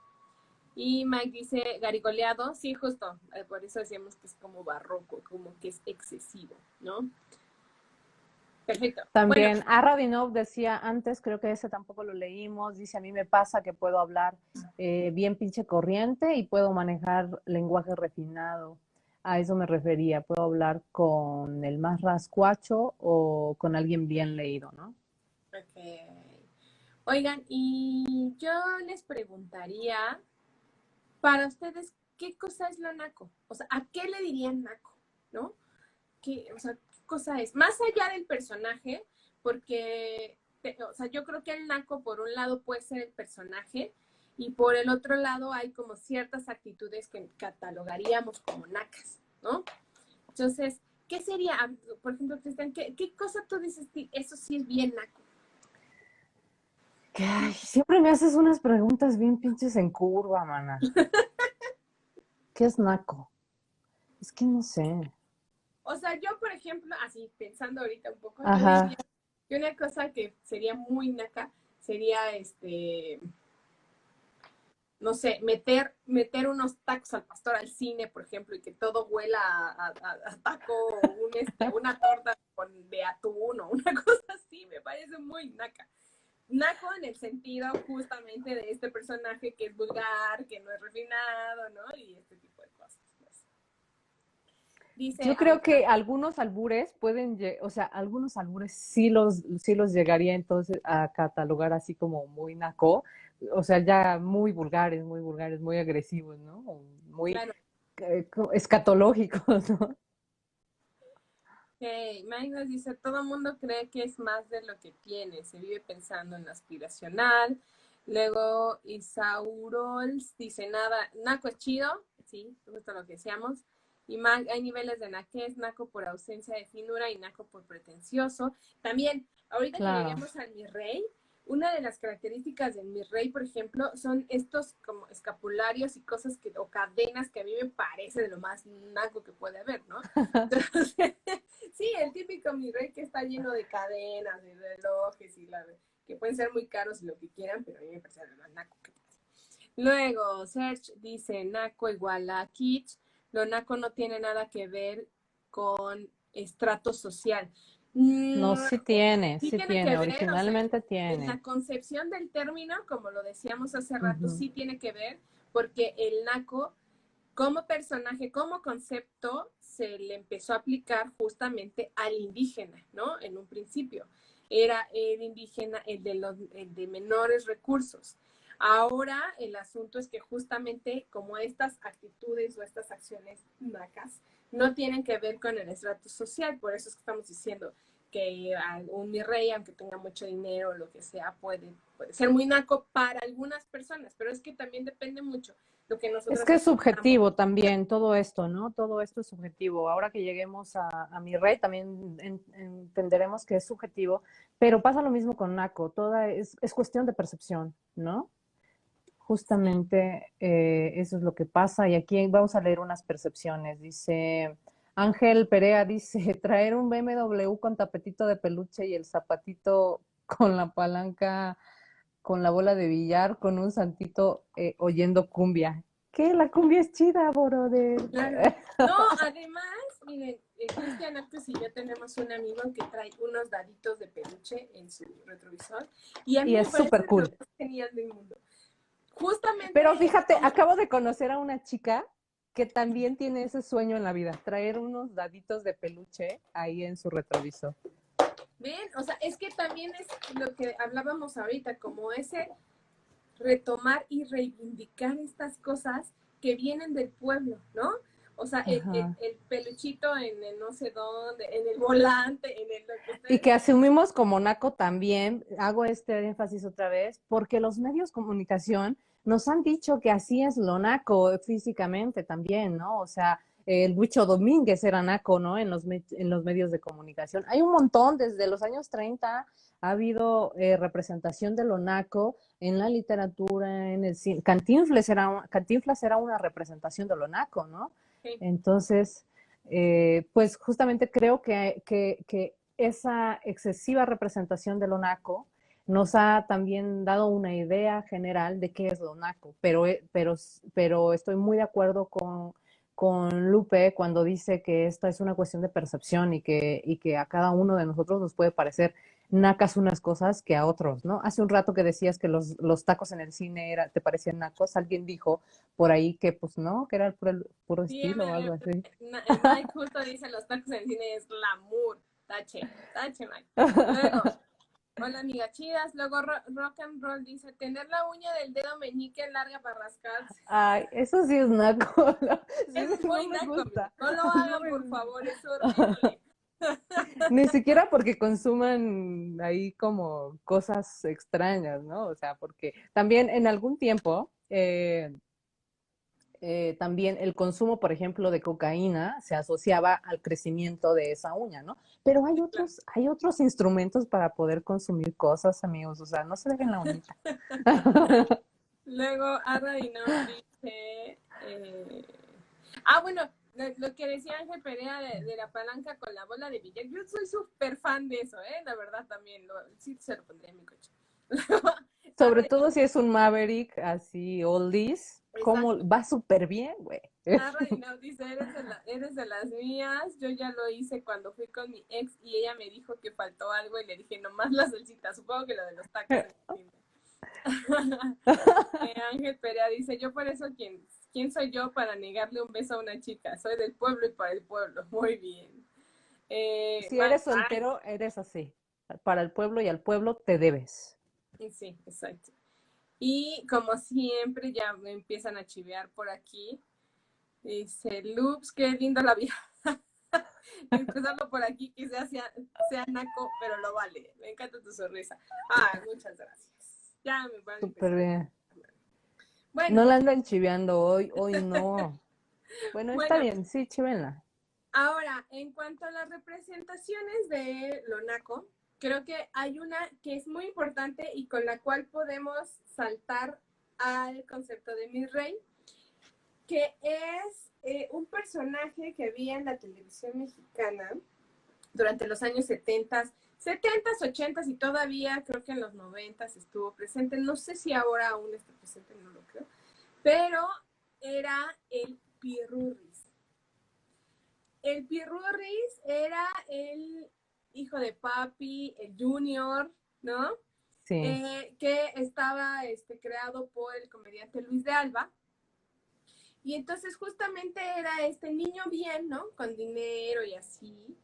[SPEAKER 1] Y Mike dice, garigoleado, sí, justo, por eso decíamos que es como barroco, como que es excesivo, ¿no? Perfecto.
[SPEAKER 2] También
[SPEAKER 1] Bueno,
[SPEAKER 2] Aradinov decía antes, creo que ese tampoco lo leímos, dice, a mí me pasa que puedo hablar bien pinche corriente y puedo manejar lenguaje refinado. A eso me refería, puedo hablar con el más rascuacho o con alguien bien leído, ¿no?
[SPEAKER 1] ok. Oigan, y yo les preguntaría, para ustedes, ¿qué cosa es lo naco? O sea, ¿a qué le dirían naco? ¿No? O sea, ¿qué cosa es? Más allá del personaje, porque, o sea, yo creo que el naco, por un lado, puede ser el personaje, y por el otro lado hay como ciertas actitudes que catalogaríamos como nacas, ¿no? Entonces, ¿qué sería, por ejemplo, Cristian, qué cosa tú dices, eso sí es bien naco?
[SPEAKER 2] Ay, siempre me haces unas preguntas bien pinches en curva, mana. ¿Qué es naco? Es que no sé.
[SPEAKER 1] O sea, yo, por ejemplo, así pensando ahorita un poco, yo diría
[SPEAKER 2] Ajá.
[SPEAKER 1] que una cosa que sería muy naca sería no sé, meter unos tacos al pastor al cine, por ejemplo, y que todo huela a taco o una torta de atún o una cosa así, me parece muy naca. Naco en el sentido justamente de este personaje que es vulgar, que no es refinado, ¿no? Y este tipo de cosas. Pues. Dice,
[SPEAKER 2] Yo
[SPEAKER 1] a ver,
[SPEAKER 2] creo que algunos albures pueden, o sea, algunos albures sí los llegaría entonces a catalogar así como muy naco, o sea, ya muy vulgares, muy agresivos, ¿no? O muy
[SPEAKER 1] claro,
[SPEAKER 2] escatológicos, ¿no?
[SPEAKER 1] hey, Mike nos dice, todo mundo cree que es más de lo que tiene, se vive pensando en lo aspiracional. Luego Isaurols dice, nada, naco es chido, sí, justo lo que decíamos. Y hay niveles de naquez, naco por ausencia de finura y naco por pretencioso. También, ahorita que
[SPEAKER 2] Claro.
[SPEAKER 1] lleguemos al mi rey, una de las características del mi rey, por ejemplo, son estos como escapularios y cosas o cadenas que a mí me parece de lo más naco que puede haber, ¿no? Entonces, sí, el típico mi rey que está lleno de cadenas, de relojes que pueden ser muy caros y lo que quieran, pero a mí me parece lo más naco que pasa. Luego, Serge dice, naco igual a kitsch. Lo naco no tiene nada que ver con estrato social.
[SPEAKER 2] No,
[SPEAKER 1] Sí
[SPEAKER 2] sí
[SPEAKER 1] tiene que
[SPEAKER 2] tiene,
[SPEAKER 1] ver, o sea,
[SPEAKER 2] originalmente
[SPEAKER 1] en
[SPEAKER 2] tiene.
[SPEAKER 1] la concepción del término, como lo decíamos hace rato,
[SPEAKER 2] Ujú.
[SPEAKER 1] sí tiene que ver, porque el naco como personaje, como concepto, se le empezó a aplicar justamente al indígena, ¿no? En un principio. Era el indígena el de menores recursos. Ahora el asunto es que justamente como estas actitudes o estas acciones nacas no tienen que ver con el estrato social, por eso es que estamos diciendo que un mi rey, aunque tenga mucho dinero o lo que sea, puede ser muy naco para algunas personas, pero es que también depende mucho lo que
[SPEAKER 2] Es
[SPEAKER 1] nosotros
[SPEAKER 2] que es
[SPEAKER 1] entendamos.
[SPEAKER 2] subjetivo también todo esto, ¿no? Todo esto es subjetivo. Ahora que lleguemos a mi rey, también entenderemos que es subjetivo, pero pasa lo mismo con Naco. Toda es cuestión de percepción, ¿no?
[SPEAKER 1] Sí.
[SPEAKER 2] Justamente eso es lo que pasa. Y aquí vamos a leer unas percepciones. Dice Ángel Perea, dice, traer un BMW con tapetito de peluche y el zapatito con la palanca, con la bola de billar, con un santito oyendo cumbia. ¿Qué? La cumbia es chida, brother.
[SPEAKER 1] Claro. No, además, miren, Cristian Artes y yo tenemos un amigo que trae unos daditos de peluche en su retrovisor y a mí
[SPEAKER 2] Y
[SPEAKER 1] me
[SPEAKER 2] es
[SPEAKER 1] parece
[SPEAKER 2] súper
[SPEAKER 1] lo
[SPEAKER 2] cool.
[SPEAKER 1] más genial del mundo. justamente...
[SPEAKER 2] Pero fíjate, acabo de conocer a una chica que también tiene ese sueño en la vida, traer unos daditos de peluche ahí en su retrovisor.
[SPEAKER 1] Ven, o sea, es que también es lo que hablábamos ahorita, como ese retomar y reivindicar estas cosas que vienen del pueblo, ¿no? O sea, el peluchito en el no sé dónde, en el volante, en el lo que ustedes...
[SPEAKER 2] Y que asumimos como naco también, hago este énfasis otra vez, porque los medios de comunicación nos han dicho que así es lo naco físicamente también, ¿no? O sea, el Huicho Domínguez era naco, ¿no? En los medios de comunicación. Hay un montón, desde los años 30 ha habido representación de lo naco en la literatura, en el cine. Cantinflas era una representación de lo naco, ¿no?
[SPEAKER 1] Sí.
[SPEAKER 2] Entonces, pues justamente creo que esa excesiva representación de lo naco nos ha también dado una idea general de qué es lo naco, pero estoy muy de acuerdo con Lupe cuando dice que esta es una cuestión de percepción y que a cada uno de nosotros nos puede parecer nacas unas cosas que a otros, ¿no? Hace un rato que decías que los tacos en el cine te parecían nacos, alguien dijo por ahí que pues no, que era el puro
[SPEAKER 1] Sí,
[SPEAKER 2] estilo o algo así.
[SPEAKER 1] Mike justo dice, los tacos en el cine es glamour. Tache, Mike. Luego, hola amiga chidas. Luego Rock and Roll dice, tener la uña del dedo meñique larga para rascarse.
[SPEAKER 2] Ay, eso sí es naco. Sí,
[SPEAKER 1] Eso es muy
[SPEAKER 2] no me
[SPEAKER 1] naco,
[SPEAKER 2] gusta.
[SPEAKER 1] no lo hagan, por favor, es horrible.
[SPEAKER 2] Ni siquiera porque consuman ahí como cosas extrañas, ¿no? O sea, porque también en algún tiempo, también el consumo, por ejemplo, de cocaína se asociaba al crecimiento de esa uña, ¿no? Pero
[SPEAKER 1] Sí, claro.
[SPEAKER 2] hay otros instrumentos para poder consumir cosas, amigos, o sea, no se dejen la uñita.
[SPEAKER 1] Luego Arra Dinor dice, bueno, lo que decía Ángel Perea de la palanca con la bola de billar, yo soy súper fan de eso, la verdad también, sí se lo pondría en mi coche.
[SPEAKER 2] Sobre todo si es un Maverick así oldies, como
[SPEAKER 1] Exacto.
[SPEAKER 2] va súper bien, güey.
[SPEAKER 1] Arra dice, eres de las mías, yo ya lo hice cuando fui con mi ex y ella me dijo que faltó algo y le dije, nomás la salsita, supongo que lo de los tacos en el cine. Ángel Perea dice, yo por eso, ¿quién soy yo para negarle un beso a una chica? Soy del pueblo y para el pueblo. Muy bien.
[SPEAKER 2] Si eres soltero, eres así. Para el pueblo y al pueblo te debes.
[SPEAKER 1] Sí, exacto. Y como siempre, ya me empiezan a chivear por aquí. Dice, Loops, qué lindo la vida. Empezando por aquí, que sea naco, pero lo vale. Me encanta tu sonrisa. Muchas gracias. Ya me van a
[SPEAKER 2] Súper
[SPEAKER 1] empezar.
[SPEAKER 2] bien.
[SPEAKER 1] Bueno,
[SPEAKER 2] No la andan chiveando hoy no. Bueno, está
[SPEAKER 1] bueno,
[SPEAKER 2] bien, sí, chivenla.
[SPEAKER 1] ahora, en cuanto a las representaciones de lo naco, creo que hay una que es muy importante y con la cual podemos saltar al concepto de mi rey, que es un personaje que había en la televisión mexicana durante los años 70s, 80s y todavía creo que en los 90s estuvo presente. No sé si ahora aún está presente, no lo creo, pero era el Pirurris. El Pirurris era el hijo de papi, el Junior, ¿no?
[SPEAKER 2] Sí.
[SPEAKER 1] Que estaba creado por el comediante Luis de Alba. Y entonces justamente era este niño bien, ¿no? Con dinero y así,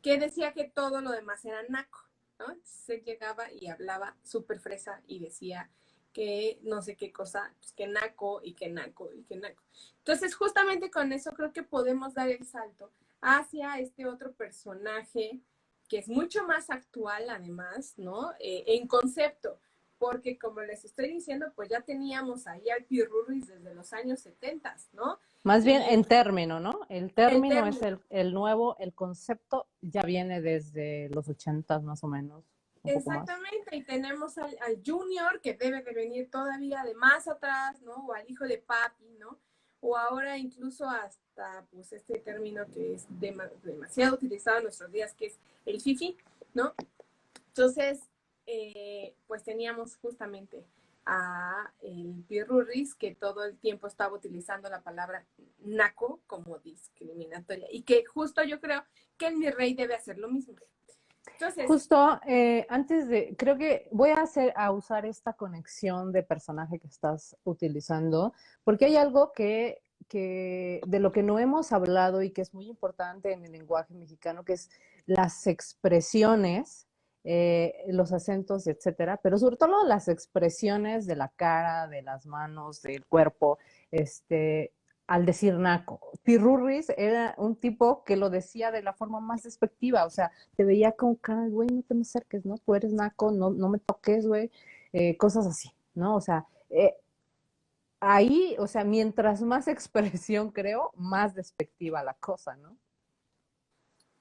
[SPEAKER 1] que decía que todo lo demás era naco, ¿no? Entonces él llegaba y hablaba súper fresa y decía que no sé qué cosa, pues que naco y que naco y que naco. Entonces justamente con eso creo que podemos dar el salto hacia este otro personaje que es mucho más actual además, ¿no? En concepto, porque como les estoy diciendo, pues ya teníamos ahí al Pirurris desde los años 70, ¿no?
[SPEAKER 2] Más bien
[SPEAKER 1] Y
[SPEAKER 2] en término, ¿no? El
[SPEAKER 1] el
[SPEAKER 2] término es
[SPEAKER 1] término,
[SPEAKER 2] el nuevo, el concepto ya viene desde los 80 más o menos, un poco más.
[SPEAKER 1] exactamente, y tenemos al Junior que debe de venir todavía de más atrás, ¿no? O al hijo de papi, ¿no? O ahora incluso hasta, pues, este término que es demasiado utilizado en nuestros días, que es el fifi, ¿no? Entonces, pues teníamos justamente a el Pirurris que todo el tiempo estaba utilizando la palabra naco como discriminatoria y que justo yo creo que el mi rey debe hacer lo mismo. Entonces,
[SPEAKER 2] Justo antes de, creo que voy a usar esta conexión de personaje que estás utilizando, porque hay algo que de lo que no hemos hablado y que es muy importante en el lenguaje mexicano, que es las expresiones, los acentos, etcétera, pero sobre todo las expresiones de la cara, de las manos, del cuerpo, este, al decir naco. Pirurris era un tipo que lo decía de la forma más despectiva, o sea, te veía con cara, güey, no te me acerques, ¿no? Tú eres naco, no, no me toques, güey, cosas así, ¿no? O sea, ahí, o sea, mientras más expresión creo, más despectiva la cosa, ¿no?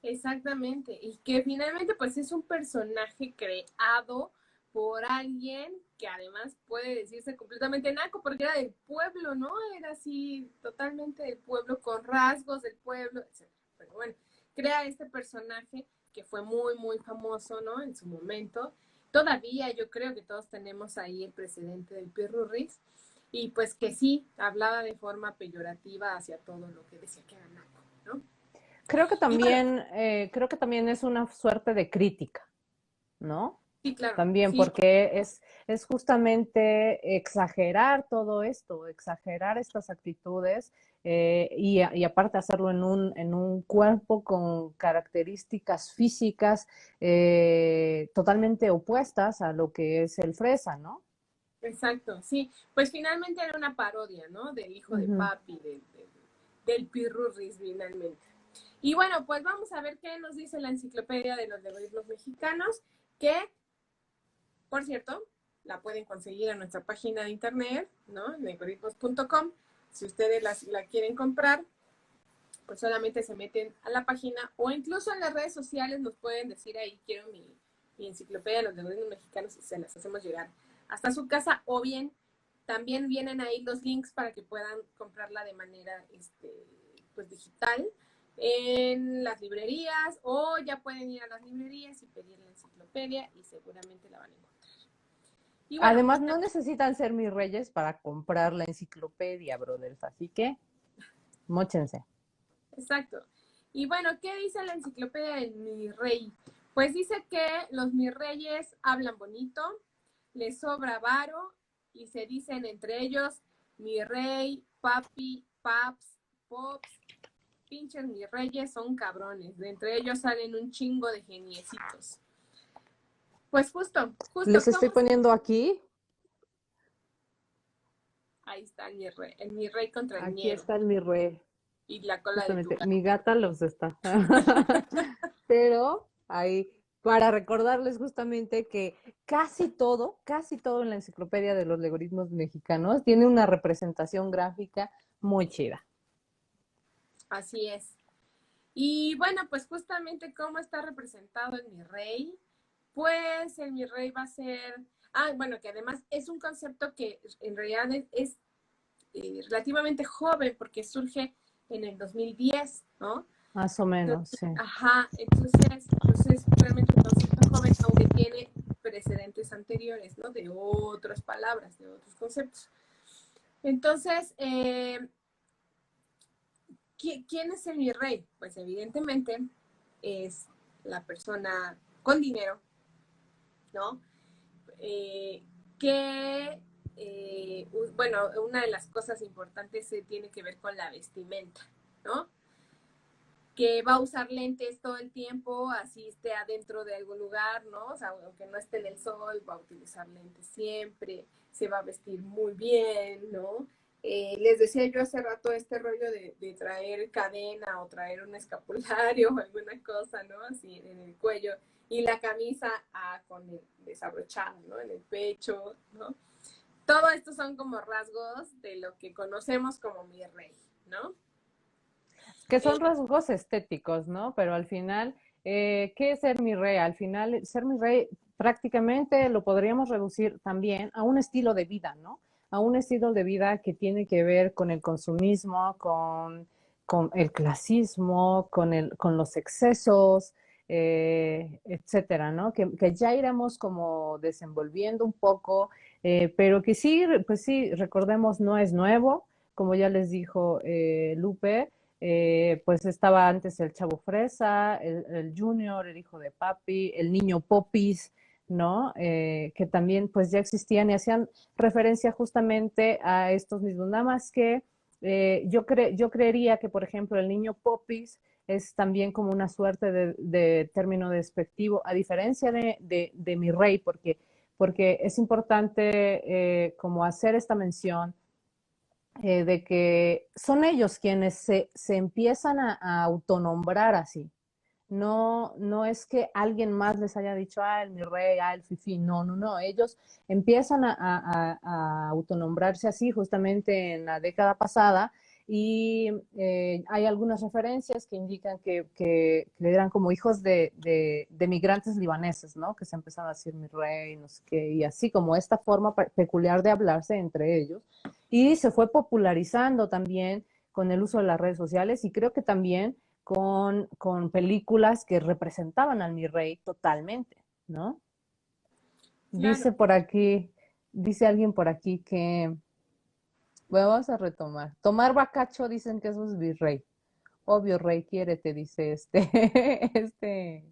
[SPEAKER 1] exactamente, y que finalmente pues es un personaje creado por alguien que además puede decirse completamente naco porque era del pueblo, ¿no? Era así totalmente del pueblo, con rasgos del pueblo, etc. Pero bueno, crea este personaje que fue muy, muy famoso, ¿no? En su momento. Todavía yo creo que todos tenemos ahí el precedente del Pirurris y pues que sí, hablaba de forma peyorativa hacia todo lo que decía que era naco, ¿no? Y bueno,
[SPEAKER 2] Creo que también es una suerte de crítica, ¿no?
[SPEAKER 1] sí, claro,
[SPEAKER 2] También
[SPEAKER 1] sí,
[SPEAKER 2] porque es justamente exagerar todo esto, exagerar estas actitudes y aparte hacerlo en un cuerpo con características físicas totalmente opuestas a lo que es el fresa, ¿no?
[SPEAKER 1] exacto, sí. Pues finalmente era una parodia, ¿no? Del hijo de
[SPEAKER 2] Ujú.
[SPEAKER 1] papi, del Pirurris, finalmente. Y bueno, pues vamos a ver qué nos dice la enciclopedia de los algoritmos mexicanos, que, por cierto, la pueden conseguir en nuestra página de internet, ¿no? En algoritmos.com. Si ustedes la quieren comprar, pues solamente se meten a la página o incluso en las redes sociales nos pueden decir ahí, quiero mi enciclopedia de los algoritmos mexicanos y se las hacemos llegar hasta su casa o bien también vienen ahí los links para que puedan comprarla de manera pues digital en las librerías o ya pueden ir a las librerías y pedir la enciclopedia y seguramente la van a encontrar. Y bueno,
[SPEAKER 2] Además, no necesitan ser mis reyes para comprar la enciclopedia, brothers, así que móchense.
[SPEAKER 1] exacto. Y bueno, ¿qué dice la enciclopedia del mi rey? Pues dice que los mis reyes hablan bonito, les sobra varo y se dicen entre ellos mi rey, papi, paps, pops, pinches mis reyes son cabrones. De entre ellos salen un chingo de geniecitos. Pues justo,
[SPEAKER 2] Les estoy
[SPEAKER 1] ¿cómo?
[SPEAKER 2] poniendo aquí.
[SPEAKER 1] Ahí está el mi rey contra el
[SPEAKER 2] Aquí
[SPEAKER 1] ñero
[SPEAKER 2] está mi rey.
[SPEAKER 1] y la cola de tu
[SPEAKER 2] Justamente,
[SPEAKER 1] gato.
[SPEAKER 2] mi gata los está. Pero ahí, para recordarles justamente que casi todo en la enciclopedia de los algoritmos mexicanos tiene una representación gráfica muy chida.
[SPEAKER 1] Así es. Y bueno, pues justamente cómo está representado el mi rey, pues el mi rey va a ser, bueno, que además es un concepto que en realidad es relativamente joven porque surge en el 2010, ¿no?
[SPEAKER 2] Más o menos,
[SPEAKER 1] Entonces,
[SPEAKER 2] sí.
[SPEAKER 1] ajá, entonces realmente un concepto joven, aunque tiene precedentes anteriores, ¿no? De otras palabras, de otros conceptos. Entonces, ¿quién es el mi rey? Pues evidentemente es la persona con dinero, ¿no? Eh, que, bueno, una de las cosas importantes tiene que ver con la vestimenta, ¿no? Que va a usar lentes todo el tiempo, así esté adentro de algún lugar, ¿no? O sea, aunque no esté en el sol, va a utilizar lentes siempre, se va a vestir muy bien, ¿no? Les decía yo hace rato este rollo de traer cadena o traer un escapulario o alguna cosa, ¿no? Así en el cuello y la camisa con el desabrochado, ¿no? En el pecho, ¿no? Todo esto son como rasgos de lo que conocemos como mi rey, ¿no?
[SPEAKER 2] Que
[SPEAKER 1] Eh,
[SPEAKER 2] son rasgos estéticos, ¿no? Pero al final, ¿qué es ser mi rey? Al final, ser mi rey prácticamente lo podríamos reducir también a un estilo de vida, ¿no? A un estilo de vida que tiene que ver con el consumismo, con el clasismo, con los excesos, etcétera, ¿no? Que ya iremos como desenvolviendo un poco, pero que sí, pues sí, recordemos, no es nuevo, como ya les dijo Lupe, pues estaba antes el Chavo Fresa, el Junior, el hijo de Papi, el niño Popis, ¿no? Que también pues ya existían y hacían referencia justamente a estos mismos, nada más que yo creería que, por ejemplo, el niño Popis es también como una suerte de término despectivo, a diferencia de mi rey, porque es importante como hacer esta mención de que son ellos quienes se empiezan a autonombrar así. No, no es que alguien más les haya dicho, ah, el mi rey, ah, el fifi, no, no, no, ellos empiezan a autonombrarse así justamente en la década pasada y hay algunas referencias que indican que eran como hijos de migrantes libaneses, ¿no? Que se empezaron a decir mi rey, no sé qué, y así como esta forma peculiar de hablarse entre ellos y se fue popularizando también con el uso de las redes sociales y creo que también con películas que representaban al mi rey totalmente, ¿no?
[SPEAKER 1] Claro.
[SPEAKER 2] Dice por aquí, dice alguien por aquí que, bueno, vamos a retomar. Tomar bacacho dicen que eso es virrey. Obvio, rey, quiérete, dice este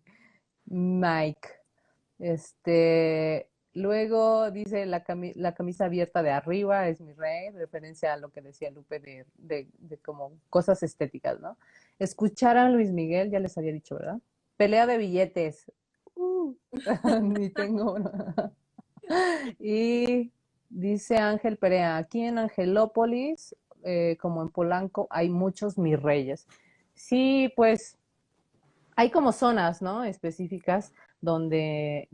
[SPEAKER 2] Mike. Luego dice la camisa abierta de arriba es mi rey, referencia a lo que decía Lupe de como cosas estéticas, ¿no? Escuchar a Luis Miguel, ya les había dicho, ¿verdad? Pelea de billetes. Uh, Ni tengo uno. Y dice Ángel Perea, aquí en Angelópolis, como en Polanco, hay muchos mis reyes. Sí, pues hay como zonas, ¿no? Específicas donde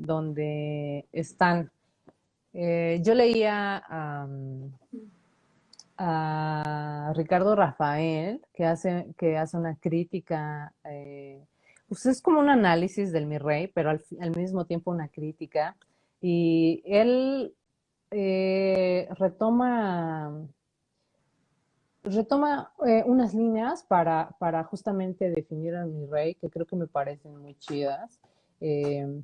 [SPEAKER 2] están. Yo leía a Ricardo Rafael, que hace una crítica, pues es como un análisis del mi rey, pero al mismo tiempo una crítica. Y él retoma unas líneas para justamente definir a mi rey, que creo que me parecen muy chidas, eh,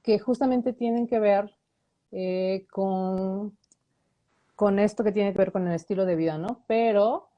[SPEAKER 2] que justamente tienen que ver con esto que tiene que ver con el estilo de vida, ¿no? Pero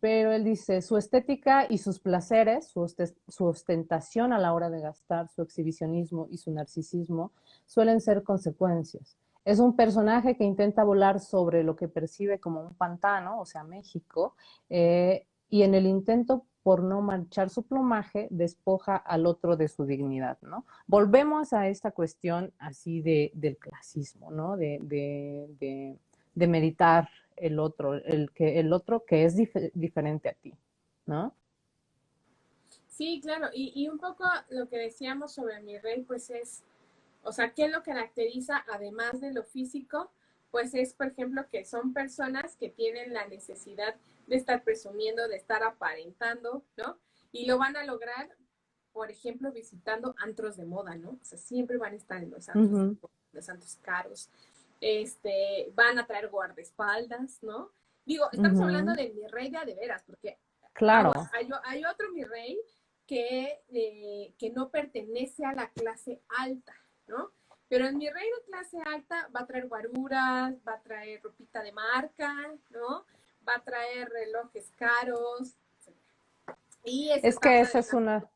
[SPEAKER 2] él dice, su estética y sus placeres, su ostentación a la hora de gastar, su exhibicionismo y su narcisismo suelen ser consecuencias. Es un personaje que intenta volar sobre lo que percibe como un pantano, o sea, México, y en el intento por no manchar su plumaje, despoja al otro de su dignidad, ¿no? Volvemos a esta cuestión así del clasismo, ¿no? De meditar el otro que es diferente a ti, ¿no?
[SPEAKER 1] Sí, claro. Y un poco lo que decíamos sobre mi rey, pues es, o sea, ¿qué lo caracteriza además de lo físico? Pues es, por ejemplo, que son personas que tienen la necesidad de estar presumiendo, de estar aparentando, ¿no? Y lo van a lograr, por ejemplo, visitando antros de moda, ¿no? O sea, siempre van a estar en los antros,
[SPEAKER 2] Ujú,
[SPEAKER 1] los antros caros. Van a traer guardaespaldas, ¿no? Digo, estamos hablando
[SPEAKER 2] ujú,
[SPEAKER 1] de mi rey de veras, porque
[SPEAKER 2] claro.
[SPEAKER 1] hay otro mi rey que no pertenece a la clase alta, ¿no? Pero en mi rey de clase alta va a traer guaruras, va a traer ropita de marca, ¿no? Va a traer relojes caros. Y ese
[SPEAKER 2] Es
[SPEAKER 1] va a
[SPEAKER 2] que
[SPEAKER 1] estar
[SPEAKER 2] esa
[SPEAKER 1] en
[SPEAKER 2] es una,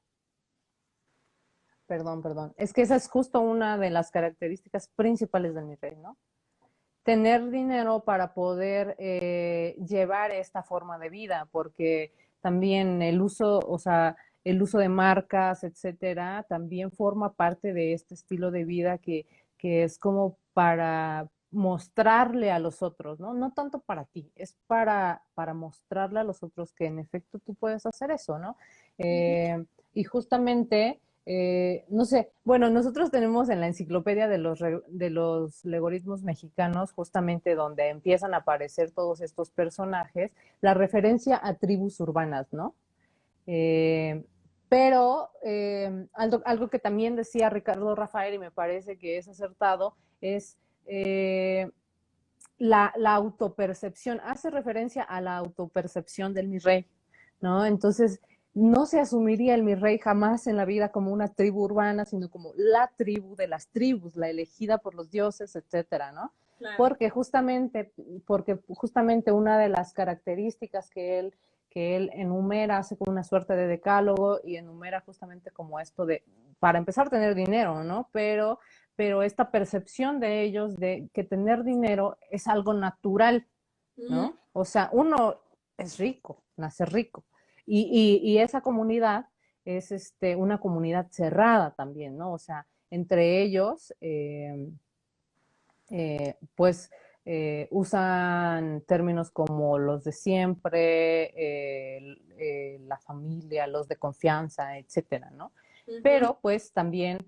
[SPEAKER 2] perdón, es que esa es justo una de las características principales del mi rey, ¿no? Tener dinero para poder llevar esta forma de vida, porque también el uso, o sea, el uso de marcas, etcétera, también forma parte de este estilo de vida que es como para mostrarle a los otros, ¿no? No tanto para ti, es para mostrarle a los otros que en efecto tú puedes hacer eso, ¿no? Y justamente no sé, bueno, nosotros tenemos en la enciclopedia de los legoritmos mexicanos, justamente donde empiezan a aparecer todos estos personajes, la referencia a tribus urbanas, ¿no? Eh, pero algo que también decía Ricardo Rafael y me parece que es acertado es la autopercepción, hace referencia a la autopercepción del mi rey, ¿no? Entonces, no se asumiría el mi rey jamás en la vida como una tribu urbana, sino como la tribu de las tribus, la elegida por los dioses, etcétera, ¿no?
[SPEAKER 1] claro.
[SPEAKER 2] Porque justamente una de las características que él enumera, hace como una suerte de decálogo y enumera justamente como esto de, para empezar a tener dinero, ¿no? Pero esta percepción de ellos de que tener dinero es algo natural, ¿no? O sea, uno es rico, nace rico. Y esa comunidad es una comunidad cerrada también, ¿no? O sea, entre ellos, pues usan términos como los de siempre, la familia, los de confianza, etcétera, ¿no? Pero pues también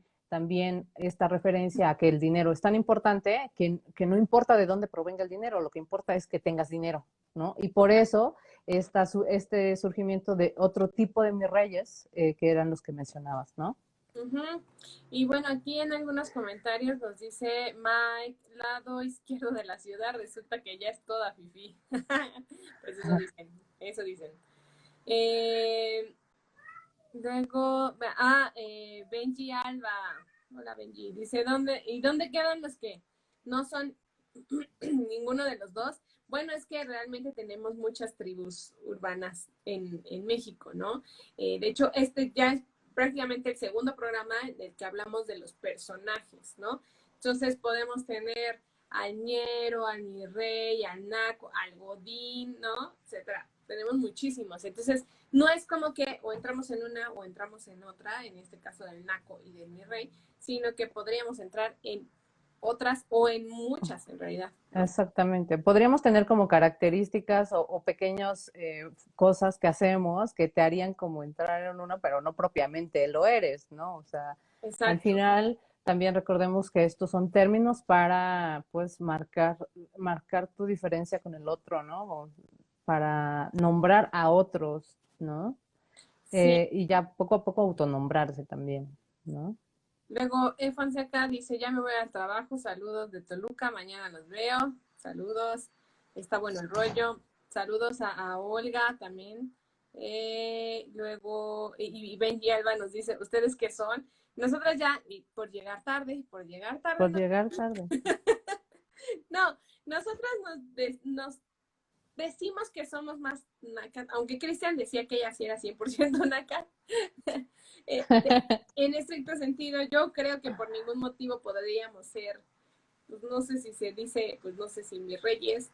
[SPEAKER 2] esta referencia a que el dinero es tan importante que no importa de dónde provenga el dinero, lo que importa es que tengas dinero, ¿no? Y por eso este surgimiento de otro tipo de mis reyes, que eran los que mencionabas, ¿no?
[SPEAKER 1] Y bueno, aquí en algunos comentarios nos dice Mike, lado izquierdo de la ciudad, resulta que ya es toda fifí. Pues eso dicen, eso dicen. Luego, Benji Alba, hola Benji, dice, ¿dónde quedan los que no son ninguno de los dos? Bueno, es que realmente tenemos muchas tribus urbanas en México, ¿no? De hecho, este ya es prácticamente el segundo programa en el que hablamos de los personajes, ¿no? Entonces podemos tener al ñero, al mi rey, al naco, al godín, ¿no? Etcétera. Tenemos muchísimos. Entonces, no es como que o entramos en una o entramos en otra, en este caso del naco y del mi rey, sino que podríamos entrar en otras o en muchas en realidad, ¿no?
[SPEAKER 2] Exactamente. Podríamos tener como características o pequeñas cosas que hacemos que te harían como entrar en una, pero no propiamente lo eres, ¿no? O sea,
[SPEAKER 1] Exacto.
[SPEAKER 2] Al final también recordemos que estos son términos para, pues, marcar tu diferencia con el otro, ¿no? O para nombrar a otros, ¿no?
[SPEAKER 1] Sí.
[SPEAKER 2] Y ya poco a poco autonombrarse también, ¿no?
[SPEAKER 1] Luego, Fonseca dice, ya me voy al trabajo, saludos de Toluca, mañana los veo, saludos, está bueno el rollo, saludos a Olga también. Luego, y Benji Alba nos dice, ¿ustedes qué son? Nosotros ya, y por llegar tarde,
[SPEAKER 2] Por
[SPEAKER 1] no,
[SPEAKER 2] llegar tarde.
[SPEAKER 1] no, nosotras nos decimos que somos más naca, aunque Cristian decía que ella sí era 100% naca. En estricto sentido, yo creo que por ningún motivo podríamos ser, pues no sé si se dice, pues no sé si mis reyes,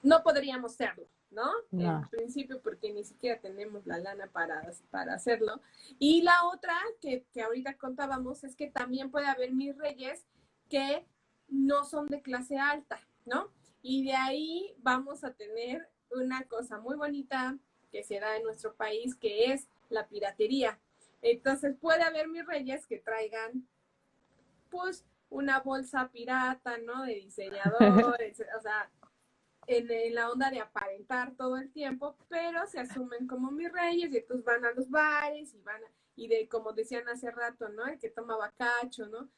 [SPEAKER 1] no podríamos serlo, ¿no?
[SPEAKER 2] No.
[SPEAKER 1] En principio, porque ni siquiera tenemos la lana para hacerlo. Y la otra que ahorita contábamos es que también puede haber mis reyes que no son de clase alta, ¿no? Y de ahí vamos a tener una cosa muy bonita que se da en nuestro país, que es la piratería. Entonces puede haber mis reyes que traigan, pues, una bolsa pirata, ¿no? De diseñador, o sea, en la onda de aparentar todo el tiempo, pero se asumen como mis reyes y entonces van a los bares y de, como decían hace rato, ¿no? El que toma bacacho, ¿no?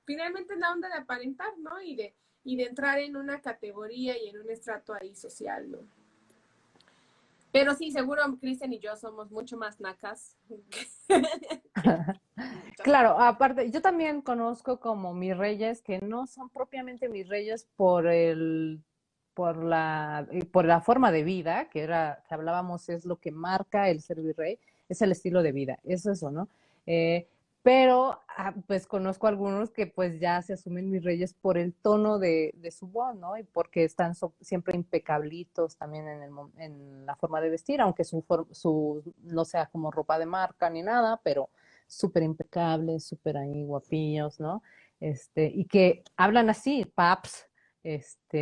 [SPEAKER 1] Finalmente la onda de aparentar, ¿no? Y de entrar en una categoría y en un estrato ahí social, ¿no? Pero sí, seguro Cristian y yo somos mucho más nacas.
[SPEAKER 2] Claro, aparte, yo también conozco como mis reyes que no son propiamente mis reyes por la forma de vida, que hablábamos, es lo que marca el ser virrey, es el estilo de vida, es eso, ¿no? Pero pues conozco algunos que pues ya se asumen mis reyes por el tono de su voz, ¿no? Y porque están siempre impecablitos también en la forma de vestir, aunque su no sea como ropa de marca ni nada, pero súper impecables, súper ahí guapillos, ¿no? Y que hablan así, paps,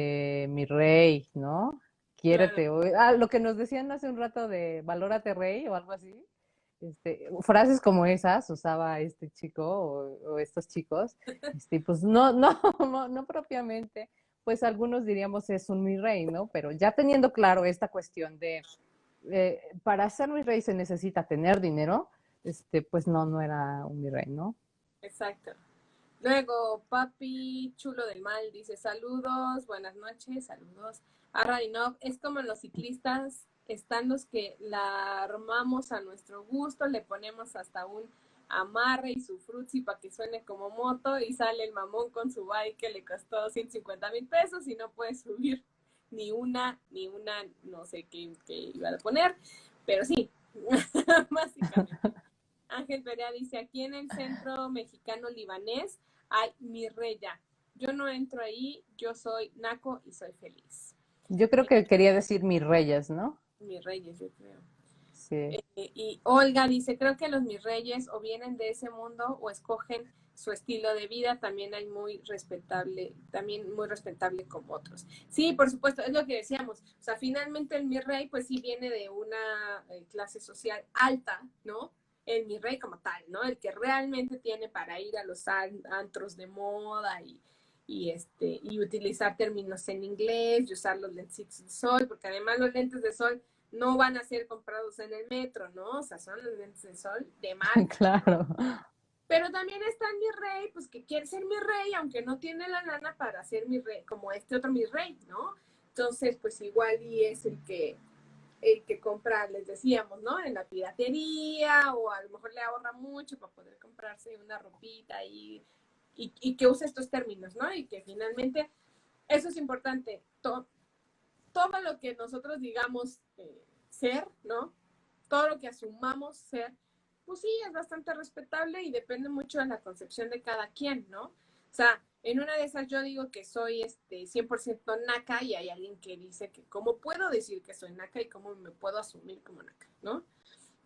[SPEAKER 2] mi rey, ¿no?
[SPEAKER 1] Claro.
[SPEAKER 2] Quiérete. Lo que nos decían hace un rato de valórate rey o algo así. Frases como esas usaba este chico o estos chicos, pues no propiamente, pues algunos diríamos es un mi rey, ¿no? Pero ya teniendo claro esta cuestión de para ser mi rey se necesita tener dinero, pues no era un mi rey, ¿no?
[SPEAKER 1] Exacto. Luego, Papi Chulo del Mal dice saludos, buenas noches, saludos. A Radinov, es como los ciclistas, están los que la armamos a nuestro gusto, le ponemos hasta un amarre y su frutzi para que suene como moto y sale el mamón con su bike que le costó 150,000 pesos y no puede subir ni una, no sé qué iba a poner, pero sí, básicamente. Ángel Perea dice, aquí en el centro mexicano libanés hay Mirreya. Yo no entro ahí, yo soy naco y soy feliz.
[SPEAKER 2] Yo creo que quería decir mis reyes, ¿no?
[SPEAKER 1] Mis reyes, yo creo.
[SPEAKER 2] Sí.
[SPEAKER 1] Y Olga dice, creo que los mis reyes o vienen de ese mundo o escogen su estilo de vida, también hay muy respetable como otros. Sí, por supuesto, es lo que decíamos. O sea, finalmente el mi rey, pues sí viene de una clase social alta, ¿no? El mi rey como tal, ¿no? El que realmente tiene para ir a los antros de moda y utilizar términos en inglés y usar los lentes de sol, porque además los lentes de sol no van a ser comprados en el metro, ¿no? O sea, son los lentes de sol de marca.
[SPEAKER 2] Claro.
[SPEAKER 1] Pero también está mi rey, pues que quiere ser mi rey, aunque no tiene la lana para ser mi rey, como este otro mi rey, ¿no? Entonces, pues igual y es el que compra, les decíamos, ¿no? En la piratería, o a lo mejor le ahorra mucho para poder comprarse una ropita y que use estos términos, ¿no? Y que finalmente, eso es importante, todo lo que nosotros digamos ser, ¿no? Todo lo que asumamos ser, pues sí, es bastante respetable y depende mucho de la concepción de cada quien, ¿no? O sea, en una de esas yo digo que soy 100% naca y hay alguien que dice que cómo puedo decir que soy naca y cómo me puedo asumir como naca, ¿no?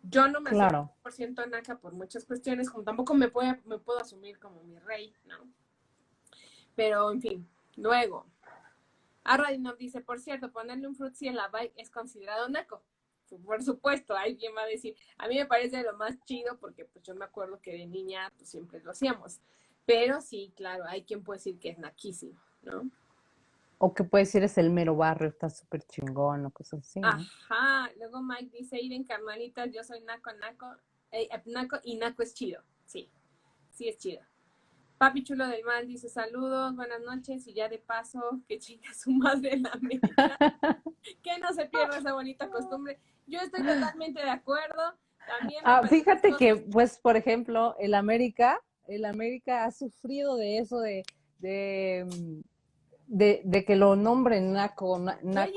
[SPEAKER 1] Yo no me asumo 100% naca por muchas cuestiones, como tampoco me puedo asumir como mi rey, ¿no? Pero, en fin, luego, Arradinov dice, por cierto, ponerle un frutzi en la bike es considerado naco. Por supuesto, alguien va a decir, a mí me parece lo más chido porque pues yo me acuerdo que de niña pues siempre lo hacíamos. Pero sí, claro, hay quien puede decir que es naquísimo, ¿no?
[SPEAKER 2] O que puede decir es el mero barrio, está súper chingón o cosas así, ¿no?
[SPEAKER 1] Ajá, luego Mike dice, ir en carnalitas, yo soy naco, naco y naco es chido. Sí, sí es chido. Papi Chulo del Mal dice saludos, buenas noches y ya de paso, que chinga su madre la América, que no se pierda esa bonita costumbre. Yo estoy totalmente de acuerdo. También
[SPEAKER 2] fíjate que, pues, por ejemplo, el América ha sufrido de eso, de, de que lo nombren naco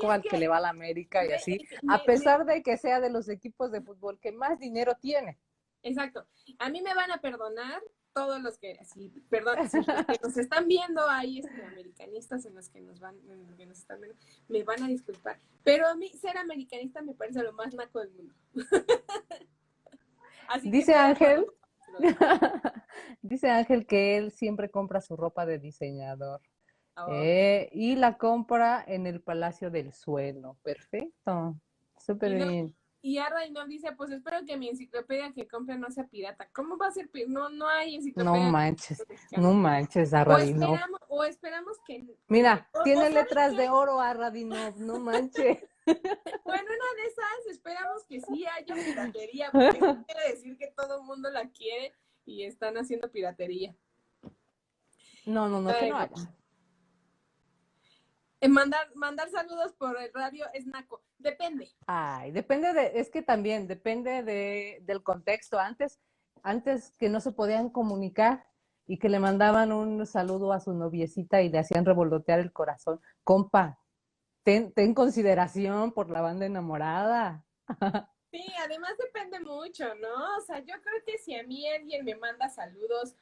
[SPEAKER 2] al que le va a la América y así, a pesar de que sea de los equipos de fútbol que más dinero tiene.
[SPEAKER 1] Exacto. A mí me van a perdonar todos los que, perdón, si los que nos están viendo, hay americanistas en los que nos están viendo, me van a disculpar. Pero a mí ser americanista me parece lo más naco del mundo.
[SPEAKER 2] Así dice Ángel, dice Ángel que él siempre compra su ropa de diseñador. Y la compra en el Palacio del Suelo. Perfecto. Súper bien.
[SPEAKER 1] Y Arrainov dice, pues espero que mi enciclopedia que compre no sea pirata. ¿Cómo va a ser pirata? No hay enciclopedia.
[SPEAKER 2] No manches, Arradinov.
[SPEAKER 1] O esperamos que...
[SPEAKER 2] Mira, tiene letras de oro Arradinov, no manches.
[SPEAKER 1] Bueno, una de esas, esperamos que sí haya piratería, porque no quiere decir que todo el mundo la quiere y están haciendo piratería.
[SPEAKER 2] No, que no haya.
[SPEAKER 1] Mandar saludos por el radio es naco. Depende.
[SPEAKER 2] Ay, es que también depende del contexto. Antes que no se podían comunicar y que le mandaban un saludo a su noviecita y le hacían revolotear el corazón. Compa, ten consideración por la banda enamorada.
[SPEAKER 1] Sí, además depende mucho, ¿no? O sea, yo creo que si a mí alguien me manda saludos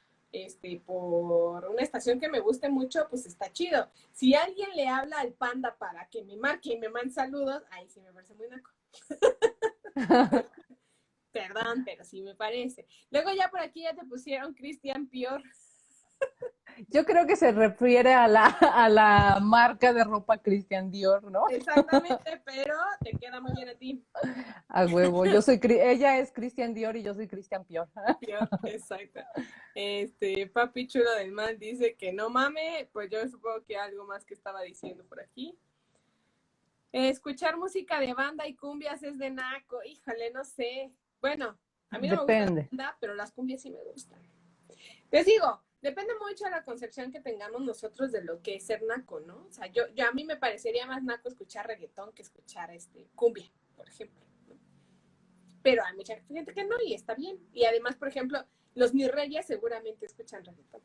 [SPEAKER 1] por una estación que me guste mucho, pues está chido. Si alguien le habla al Panda para que me marque y me mande saludos, ahí sí me parece muy naco. Perdón, pero sí me parece. Luego ya por aquí ya te pusieron Christian Pior.
[SPEAKER 2] Yo creo que se refiere a la marca de ropa Christian Dior, ¿no?
[SPEAKER 1] Exactamente, pero te queda muy bien a ti.
[SPEAKER 2] A huevo, ella es Christian Dior y yo soy Christian Pior.
[SPEAKER 1] Pior, exacto. Papi Chulo del Mal dice que no mame, pues yo supongo que algo más que estaba diciendo por aquí. Escuchar música de banda y cumbias es de naco, híjole, no sé. Bueno, a mí no me gusta la banda, pero las cumbias sí me gustan. Les digo, depende mucho de la concepción que tengamos nosotros de lo que es ser naco, ¿no? O sea, yo a mí me parecería más naco escuchar reggaetón que escuchar cumbia, por ejemplo, ¿no? Pero hay mucha gente que no y está bien. Y además, por ejemplo, los mis reyes seguramente escuchan reggaetón.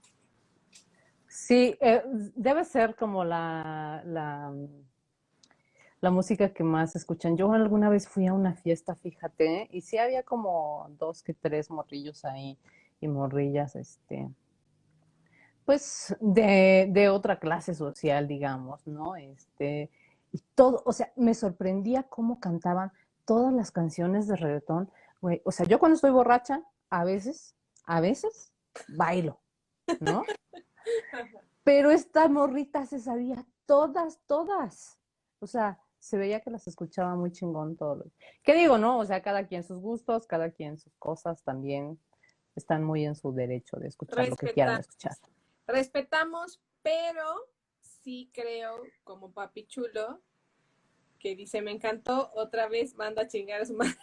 [SPEAKER 2] Sí, debe ser como la música que más escuchan. Yo alguna vez fui a una fiesta, fíjate, y sí había como dos que tres morrillos ahí y morrillas, pues de otra clase social, digamos, ¿no? Y todo, o sea, me sorprendía cómo cantaban todas las canciones de reggaetón, güey. O sea, yo cuando estoy borracha, a veces, bailo, ¿no? Pero esta morrita se sabía todas, todas. O sea, se veía que las escuchaba muy chingón todo lo. ¿Qué digo, no? O sea, cada quien sus gustos, cada quien sus cosas también están muy en su derecho de escuchar lo que quieran
[SPEAKER 1] Respetamos,
[SPEAKER 2] escuchar.
[SPEAKER 1] respetamos, pero sí creo, como papi chulo, que dice, me encantó, otra vez manda a chingar a su madre.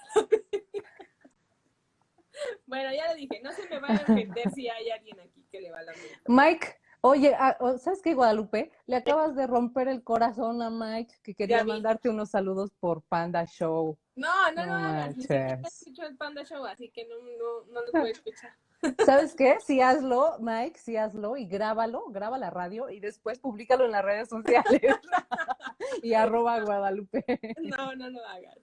[SPEAKER 1] Bueno, ya le dije, no se me vaya a ofender si hay alguien aquí que le va a la América.
[SPEAKER 2] Mike, oye, ¿sabes qué, Guadalupe? Le acabas de romper el corazón a Mike, que
[SPEAKER 1] Ya
[SPEAKER 2] quería
[SPEAKER 1] vi.
[SPEAKER 2] mandarte unos saludos por Panda Show.
[SPEAKER 1] No, no lo
[SPEAKER 2] No
[SPEAKER 1] hagas, ni siquiera
[SPEAKER 2] manches.
[SPEAKER 1] escucho el Panda Show, así que no los voy a escuchar.
[SPEAKER 2] ¿Sabes qué? Sí hazlo, Mike, sí hazlo y grábalo, graba la radio y después públicalo en las redes sociales y arroba Guadalupe.
[SPEAKER 1] No lo hagas.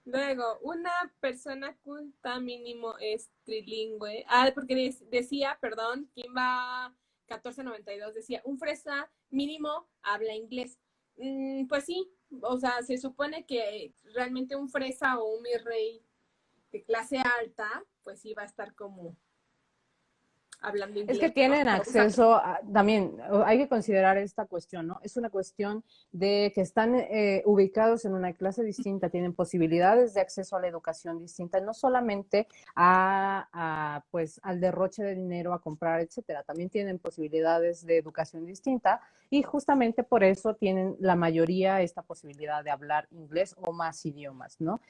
[SPEAKER 1] Luego, una persona culta mínimo es trilingüe. Ah, porque decía, perdón, Kimba 1492 decía, un fresa mínimo habla inglés. Pues sí, o sea, se supone que realmente un fresa o un mi rey de clase alta, pues sí va a estar como hablando
[SPEAKER 2] Es que
[SPEAKER 1] inglés, ¿no?
[SPEAKER 2] tienen
[SPEAKER 1] Pero usa
[SPEAKER 2] acceso también hay que considerar esta cuestión, ¿no? Es una cuestión de que están ubicados en una clase distinta, tienen posibilidades de acceso a la educación distinta, no solamente pues al derroche de dinero, a comprar, etcétera, también tienen posibilidades de educación distinta y justamente por eso tienen la mayoría esta posibilidad de hablar inglés o más idiomas, ¿no?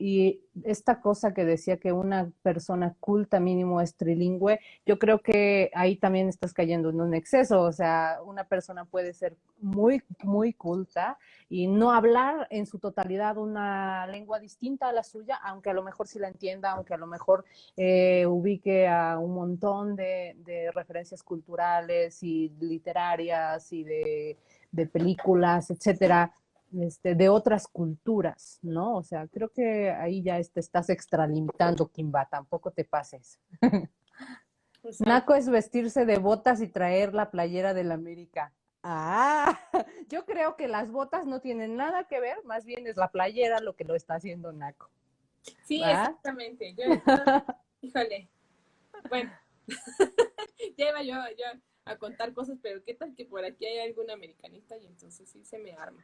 [SPEAKER 2] Y esta cosa que decía que una persona culta mínimo es trilingüe, yo creo que ahí también estás cayendo en un exceso, o sea, una persona puede ser muy, muy culta y no hablar en su totalidad una lengua distinta a la suya, aunque a lo mejor sí la entienda, aunque a lo mejor ubique a un montón de referencias culturales y literarias y de películas, etcétera, de otras culturas, ¿no? O sea, creo que ahí ya te estás extralimitando, Kimba, tampoco te pases. Naco es vestirse de botas y traer la playera del América. Ah, yo creo que las botas no tienen nada que ver, más bien es la playera lo que lo está haciendo Naco.
[SPEAKER 1] Sí,
[SPEAKER 2] ¿Va?
[SPEAKER 1] exactamente. Híjole, bueno, ya iba yo a contar cosas, pero qué tal que por aquí hay algún americanista y entonces sí se me arma.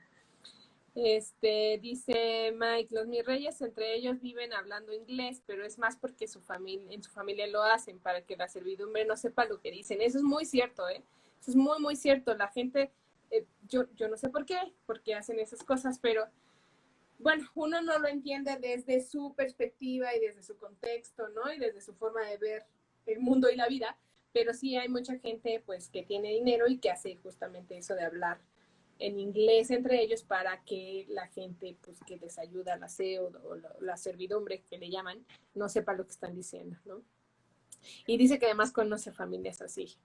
[SPEAKER 1] Dice Mike, los mis reyes entre ellos viven hablando inglés, pero es más porque en su familia lo hacen para que la servidumbre no sepa lo que dicen. Eso es muy cierto, ¿eh? Eso es muy, muy cierto. La gente, yo no sé por qué hacen esas cosas, pero bueno, uno no lo entiende desde su perspectiva y desde su contexto, ¿no? Y desde su forma de ver el mundo y la vida, pero sí hay mucha gente pues que tiene dinero y que hace justamente eso de hablar en inglés entre ellos para que la gente pues que les ayuda al aseo o la servidumbre que le llaman no sepa lo que están diciendo, ¿no? Y dice que además conoce familias así.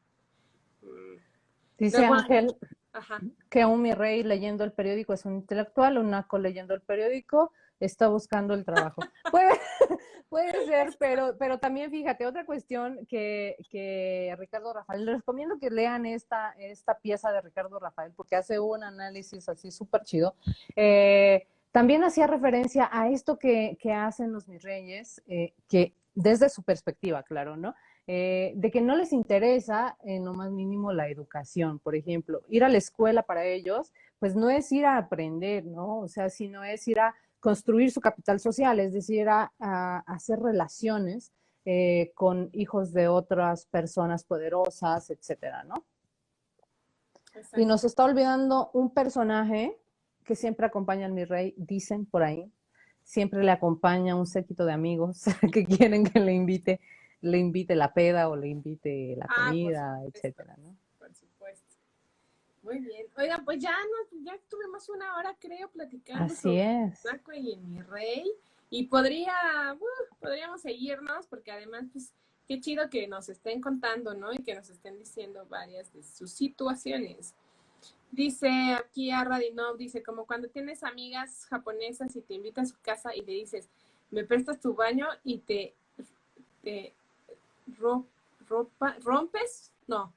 [SPEAKER 2] Dice
[SPEAKER 1] Luego,
[SPEAKER 2] Ángel
[SPEAKER 1] ajá.
[SPEAKER 2] que un mi rey leyendo el periódico es un intelectual, un naco leyendo el periódico está buscando el trabajo. Puede ser, pero también fíjate, otra cuestión que Ricardo Rafael, les recomiendo que lean esta pieza de Ricardo Rafael porque hace un análisis así súper chido. También hacía referencia a esto que hacen los mis reyes, que desde su perspectiva, claro, ¿no? De que no les interesa en lo más mínimo la educación. Por ejemplo, ir a la escuela para ellos, pues no es ir a aprender, ¿no? O sea, sino es ir a construir su capital social, es decir, a hacer relaciones con hijos de otras personas poderosas, etcétera, ¿no? Y
[SPEAKER 1] Exacto.
[SPEAKER 2] nos está olvidando un personaje que siempre acompaña al mi rey, dicen por ahí, siempre le acompaña un séquito de amigos que quieren que le invite la peda o le invite la
[SPEAKER 1] Por
[SPEAKER 2] comida,
[SPEAKER 1] supuesto,
[SPEAKER 2] etcétera, ¿no?
[SPEAKER 1] por supuesto. Muy bien. Oigan, pues ya tuvimos una hora, creo, platicando
[SPEAKER 2] Así
[SPEAKER 1] sobre
[SPEAKER 2] es.
[SPEAKER 1] Naco y el mi rey. Y podríamos seguirnos, porque además, pues, qué chido que nos estén contando, ¿no? Y que nos estén diciendo varias de sus situaciones. Dice aquí a Radinov, dice, como cuando tienes amigas japonesas y te invitan a su casa y le dices, me prestas tu baño y te rompes, no.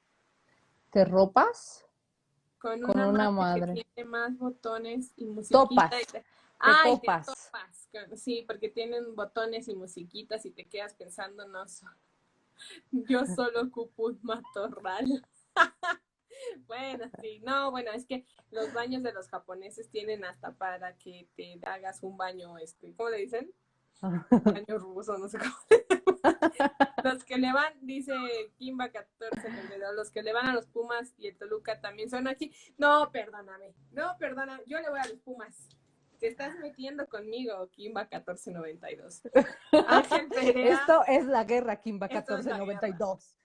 [SPEAKER 2] ¿Te ropas?
[SPEAKER 1] Con
[SPEAKER 2] Con
[SPEAKER 1] una
[SPEAKER 2] una
[SPEAKER 1] madre que
[SPEAKER 2] madre.
[SPEAKER 1] tiene más botones y musiquita.
[SPEAKER 2] Topas. Te
[SPEAKER 1] Ay, te
[SPEAKER 2] topas.
[SPEAKER 1] topas. Sí, porque tienen botones y musiquitas y te quedas pensando, no, yo solo ocupo un matorral. Bueno, sí, no, bueno, es que los baños de los japoneses tienen hasta para que te hagas un baño, ¿cómo le dicen? Baño ruso, no sé cómo. Los que le van, dice Kimba 1492, los que le van a los Pumas y el Toluca también son aquí. No, perdóname, yo le voy a los Pumas. Te estás metiendo conmigo, Kimba 1492. Ángel Perea,
[SPEAKER 2] Esto es la guerra, Kimba
[SPEAKER 1] esto es la guerra.
[SPEAKER 2] 1492.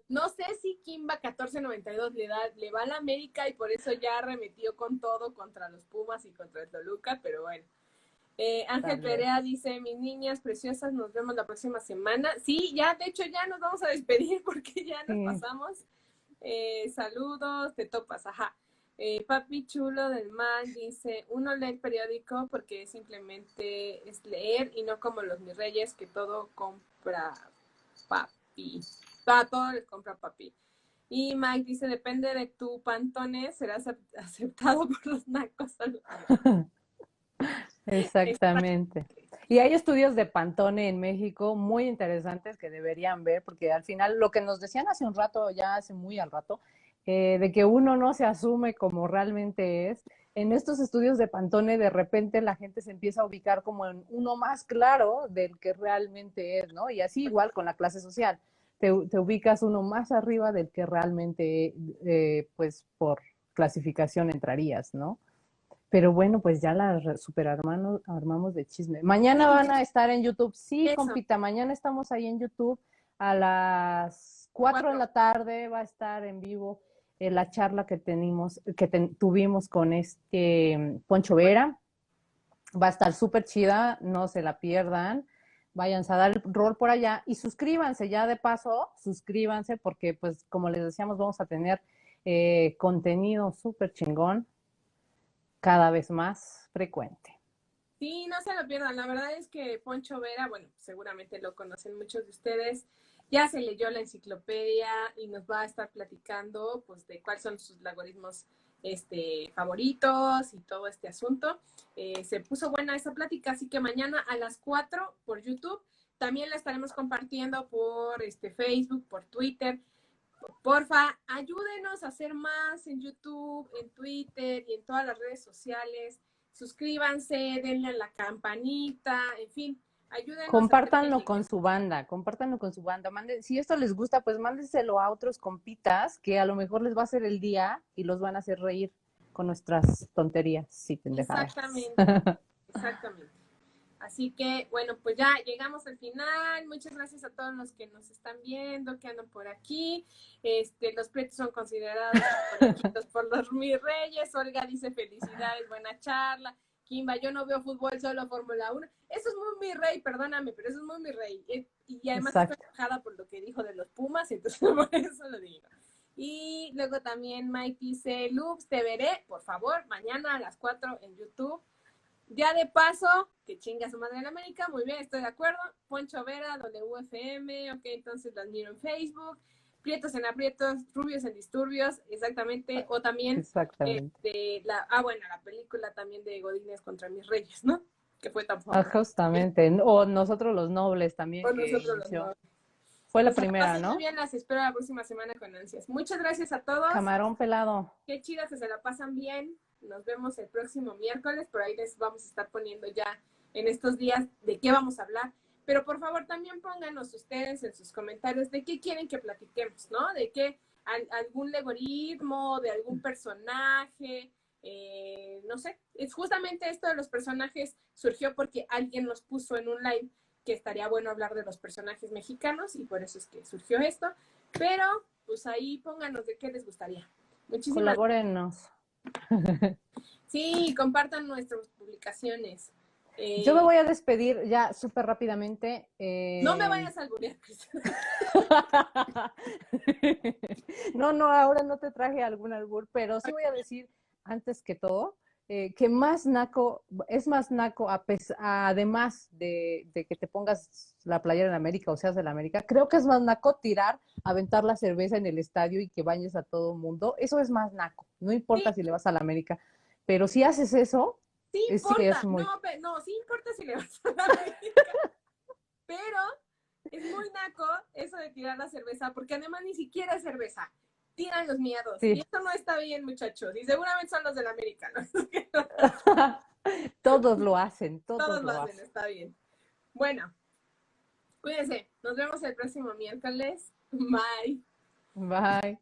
[SPEAKER 1] No sé si Kimba 1492 le va a la América y por eso ya arremetió con todo contra los Pumas y contra el Toluca, pero bueno. Ángel Perea dice, mis niñas preciosas, nos vemos la próxima semana. Sí, ya, de hecho, ya nos vamos a despedir porque ya nos pasamos. Saludos, te topas, ajá. Papi chulo del mal dice, uno lee el periódico porque simplemente es leer y no como los mis reyes que todo compra papi. Todo les compra papi. Y Mike dice, depende de tu pantone, serás aceptado por los nacos.
[SPEAKER 2] Exactamente. Y hay estudios de Pantone en México muy interesantes que deberían ver, porque al final lo que nos decían hace un rato, ya hace muy al rato, de que uno no se asume como realmente es, en estos estudios de Pantone de repente la gente se empieza a ubicar como en uno más claro del que realmente es, ¿no? Y así igual con la clase social, te ubicas uno más arriba del que realmente, pues por clasificación entrarías, ¿no? Pero bueno, pues ya la super armamos de chisme. Mañana van a estar en YouTube. Sí,
[SPEAKER 1] Eso,
[SPEAKER 2] compita, mañana estamos ahí en YouTube a las 4 de
[SPEAKER 1] 4.
[SPEAKER 2] la tarde. Va a estar en vivo la charla que tuvimos con Poncho Vera. Va a estar súper chida, no se la pierdan. Váyanse a dar el rol por allá y suscríbanse ya de paso, suscríbanse porque pues como les decíamos vamos a tener contenido súper chingón cada vez más frecuente.
[SPEAKER 1] Sí, no se lo pierdan. La verdad es que Poncho Vera, bueno, seguramente lo conocen muchos de ustedes, ya se leyó la enciclopedia y nos va a estar platicando pues de cuáles son sus logaritmos favoritos y todo este asunto. Se puso buena esa plática, así que mañana a las 4 por YouTube. También la estaremos compartiendo por Facebook, por Twitter. Porfa, ayúdenos a hacer más en YouTube, en Twitter y en todas las redes sociales. Suscríbanse, denle a la campanita, en fin, ayúdenos a hacer que
[SPEAKER 2] Compártanlo con
[SPEAKER 1] lleguemos.
[SPEAKER 2] su banda, compártanlo con su banda. Si esto les gusta, pues mándenselo a otros compitas que a lo mejor les va a hacer el día y los van a hacer reír con nuestras tonterías y pendejadas.
[SPEAKER 1] Exactamente, exactamente. Así que, bueno, pues ya llegamos al final. Muchas gracias a todos los que nos están viendo, que andan por aquí. Los prietos son considerados por los mis reyes. Olga dice felicidades, buena charla. Kimba, yo no veo fútbol, solo Fórmula 1. Eso es muy mi rey, perdóname, pero eso es muy mi rey. Y además estoy
[SPEAKER 2] Exacto.
[SPEAKER 1] enojada por lo que dijo de los Pumas, entonces por eso lo digo. Y luego también Mike dice, Lux, te veré, por favor, mañana a las 4 en YouTube. Ya de paso, que chinga su madre en América, muy bien, estoy de acuerdo. Poncho Vera, WFM, ok, entonces las miro en Facebook. Prietos en aprietos, rubios en disturbios, exactamente. O también,
[SPEAKER 2] Exactamente.
[SPEAKER 1] bueno, la película también de Godínez contra mis reyes, ¿no? Que fue tan
[SPEAKER 2] Ah,
[SPEAKER 1] famosa.
[SPEAKER 2] justamente. O nosotros los nobles también
[SPEAKER 1] Por
[SPEAKER 2] que
[SPEAKER 1] nosotros los
[SPEAKER 2] inició.
[SPEAKER 1] no.
[SPEAKER 2] Fue la
[SPEAKER 1] Pues se la
[SPEAKER 2] primera,
[SPEAKER 1] pasen muy
[SPEAKER 2] ¿no?
[SPEAKER 1] bien, las espero la próxima semana con ansias. Muchas gracias a todos.
[SPEAKER 2] Camarón pelado.
[SPEAKER 1] Qué chido que se la pasan bien. Nos vemos el próximo miércoles. Por ahí les vamos a estar poniendo ya en estos días de qué vamos a hablar. Pero por favor también pónganos ustedes en sus comentarios de qué quieren que platiquemos, ¿no? De qué, algún algoritmo, de algún personaje, no sé. Es justamente esto de los personajes surgió porque alguien nos puso en un live que estaría bueno hablar de los personajes mexicanos y por eso es que surgió esto. Pero pues ahí pónganos de qué les gustaría. Muchísimas gracias.
[SPEAKER 2] Colabórennos.
[SPEAKER 1] Sí, compartan nuestras publicaciones.
[SPEAKER 2] Yo me voy a despedir ya súper rápidamente.
[SPEAKER 1] No me vayas a alburear, Cristina.
[SPEAKER 2] No, ahora no te traje algún albur, pero sí voy a decir, antes que todo, que más naco, es más naco, además de que te pongas la playera en América o seas de la América, creo que es más naco tirar, aventar la cerveza en el estadio y que bañes a todo el mundo. Eso es más naco, no importa
[SPEAKER 1] Sí,
[SPEAKER 2] si le vas a la América, pero si haces eso,
[SPEAKER 1] sí
[SPEAKER 2] sí es
[SPEAKER 1] importa,
[SPEAKER 2] muy...
[SPEAKER 1] no, sí importa si le vas a la América, pero es muy naco eso de tirar la cerveza, porque además ni siquiera es cerveza, tiran los miados, y
[SPEAKER 2] Sí.
[SPEAKER 1] esto no está bien, muchachos, y seguramente son los de la América, ¿no?
[SPEAKER 2] Todos lo hacen,
[SPEAKER 1] Todos
[SPEAKER 2] todos
[SPEAKER 1] lo
[SPEAKER 2] lo
[SPEAKER 1] hacen,
[SPEAKER 2] hacen.
[SPEAKER 1] está bien. Bueno, cuídense, nos vemos el próximo miércoles, bye.
[SPEAKER 2] Bye.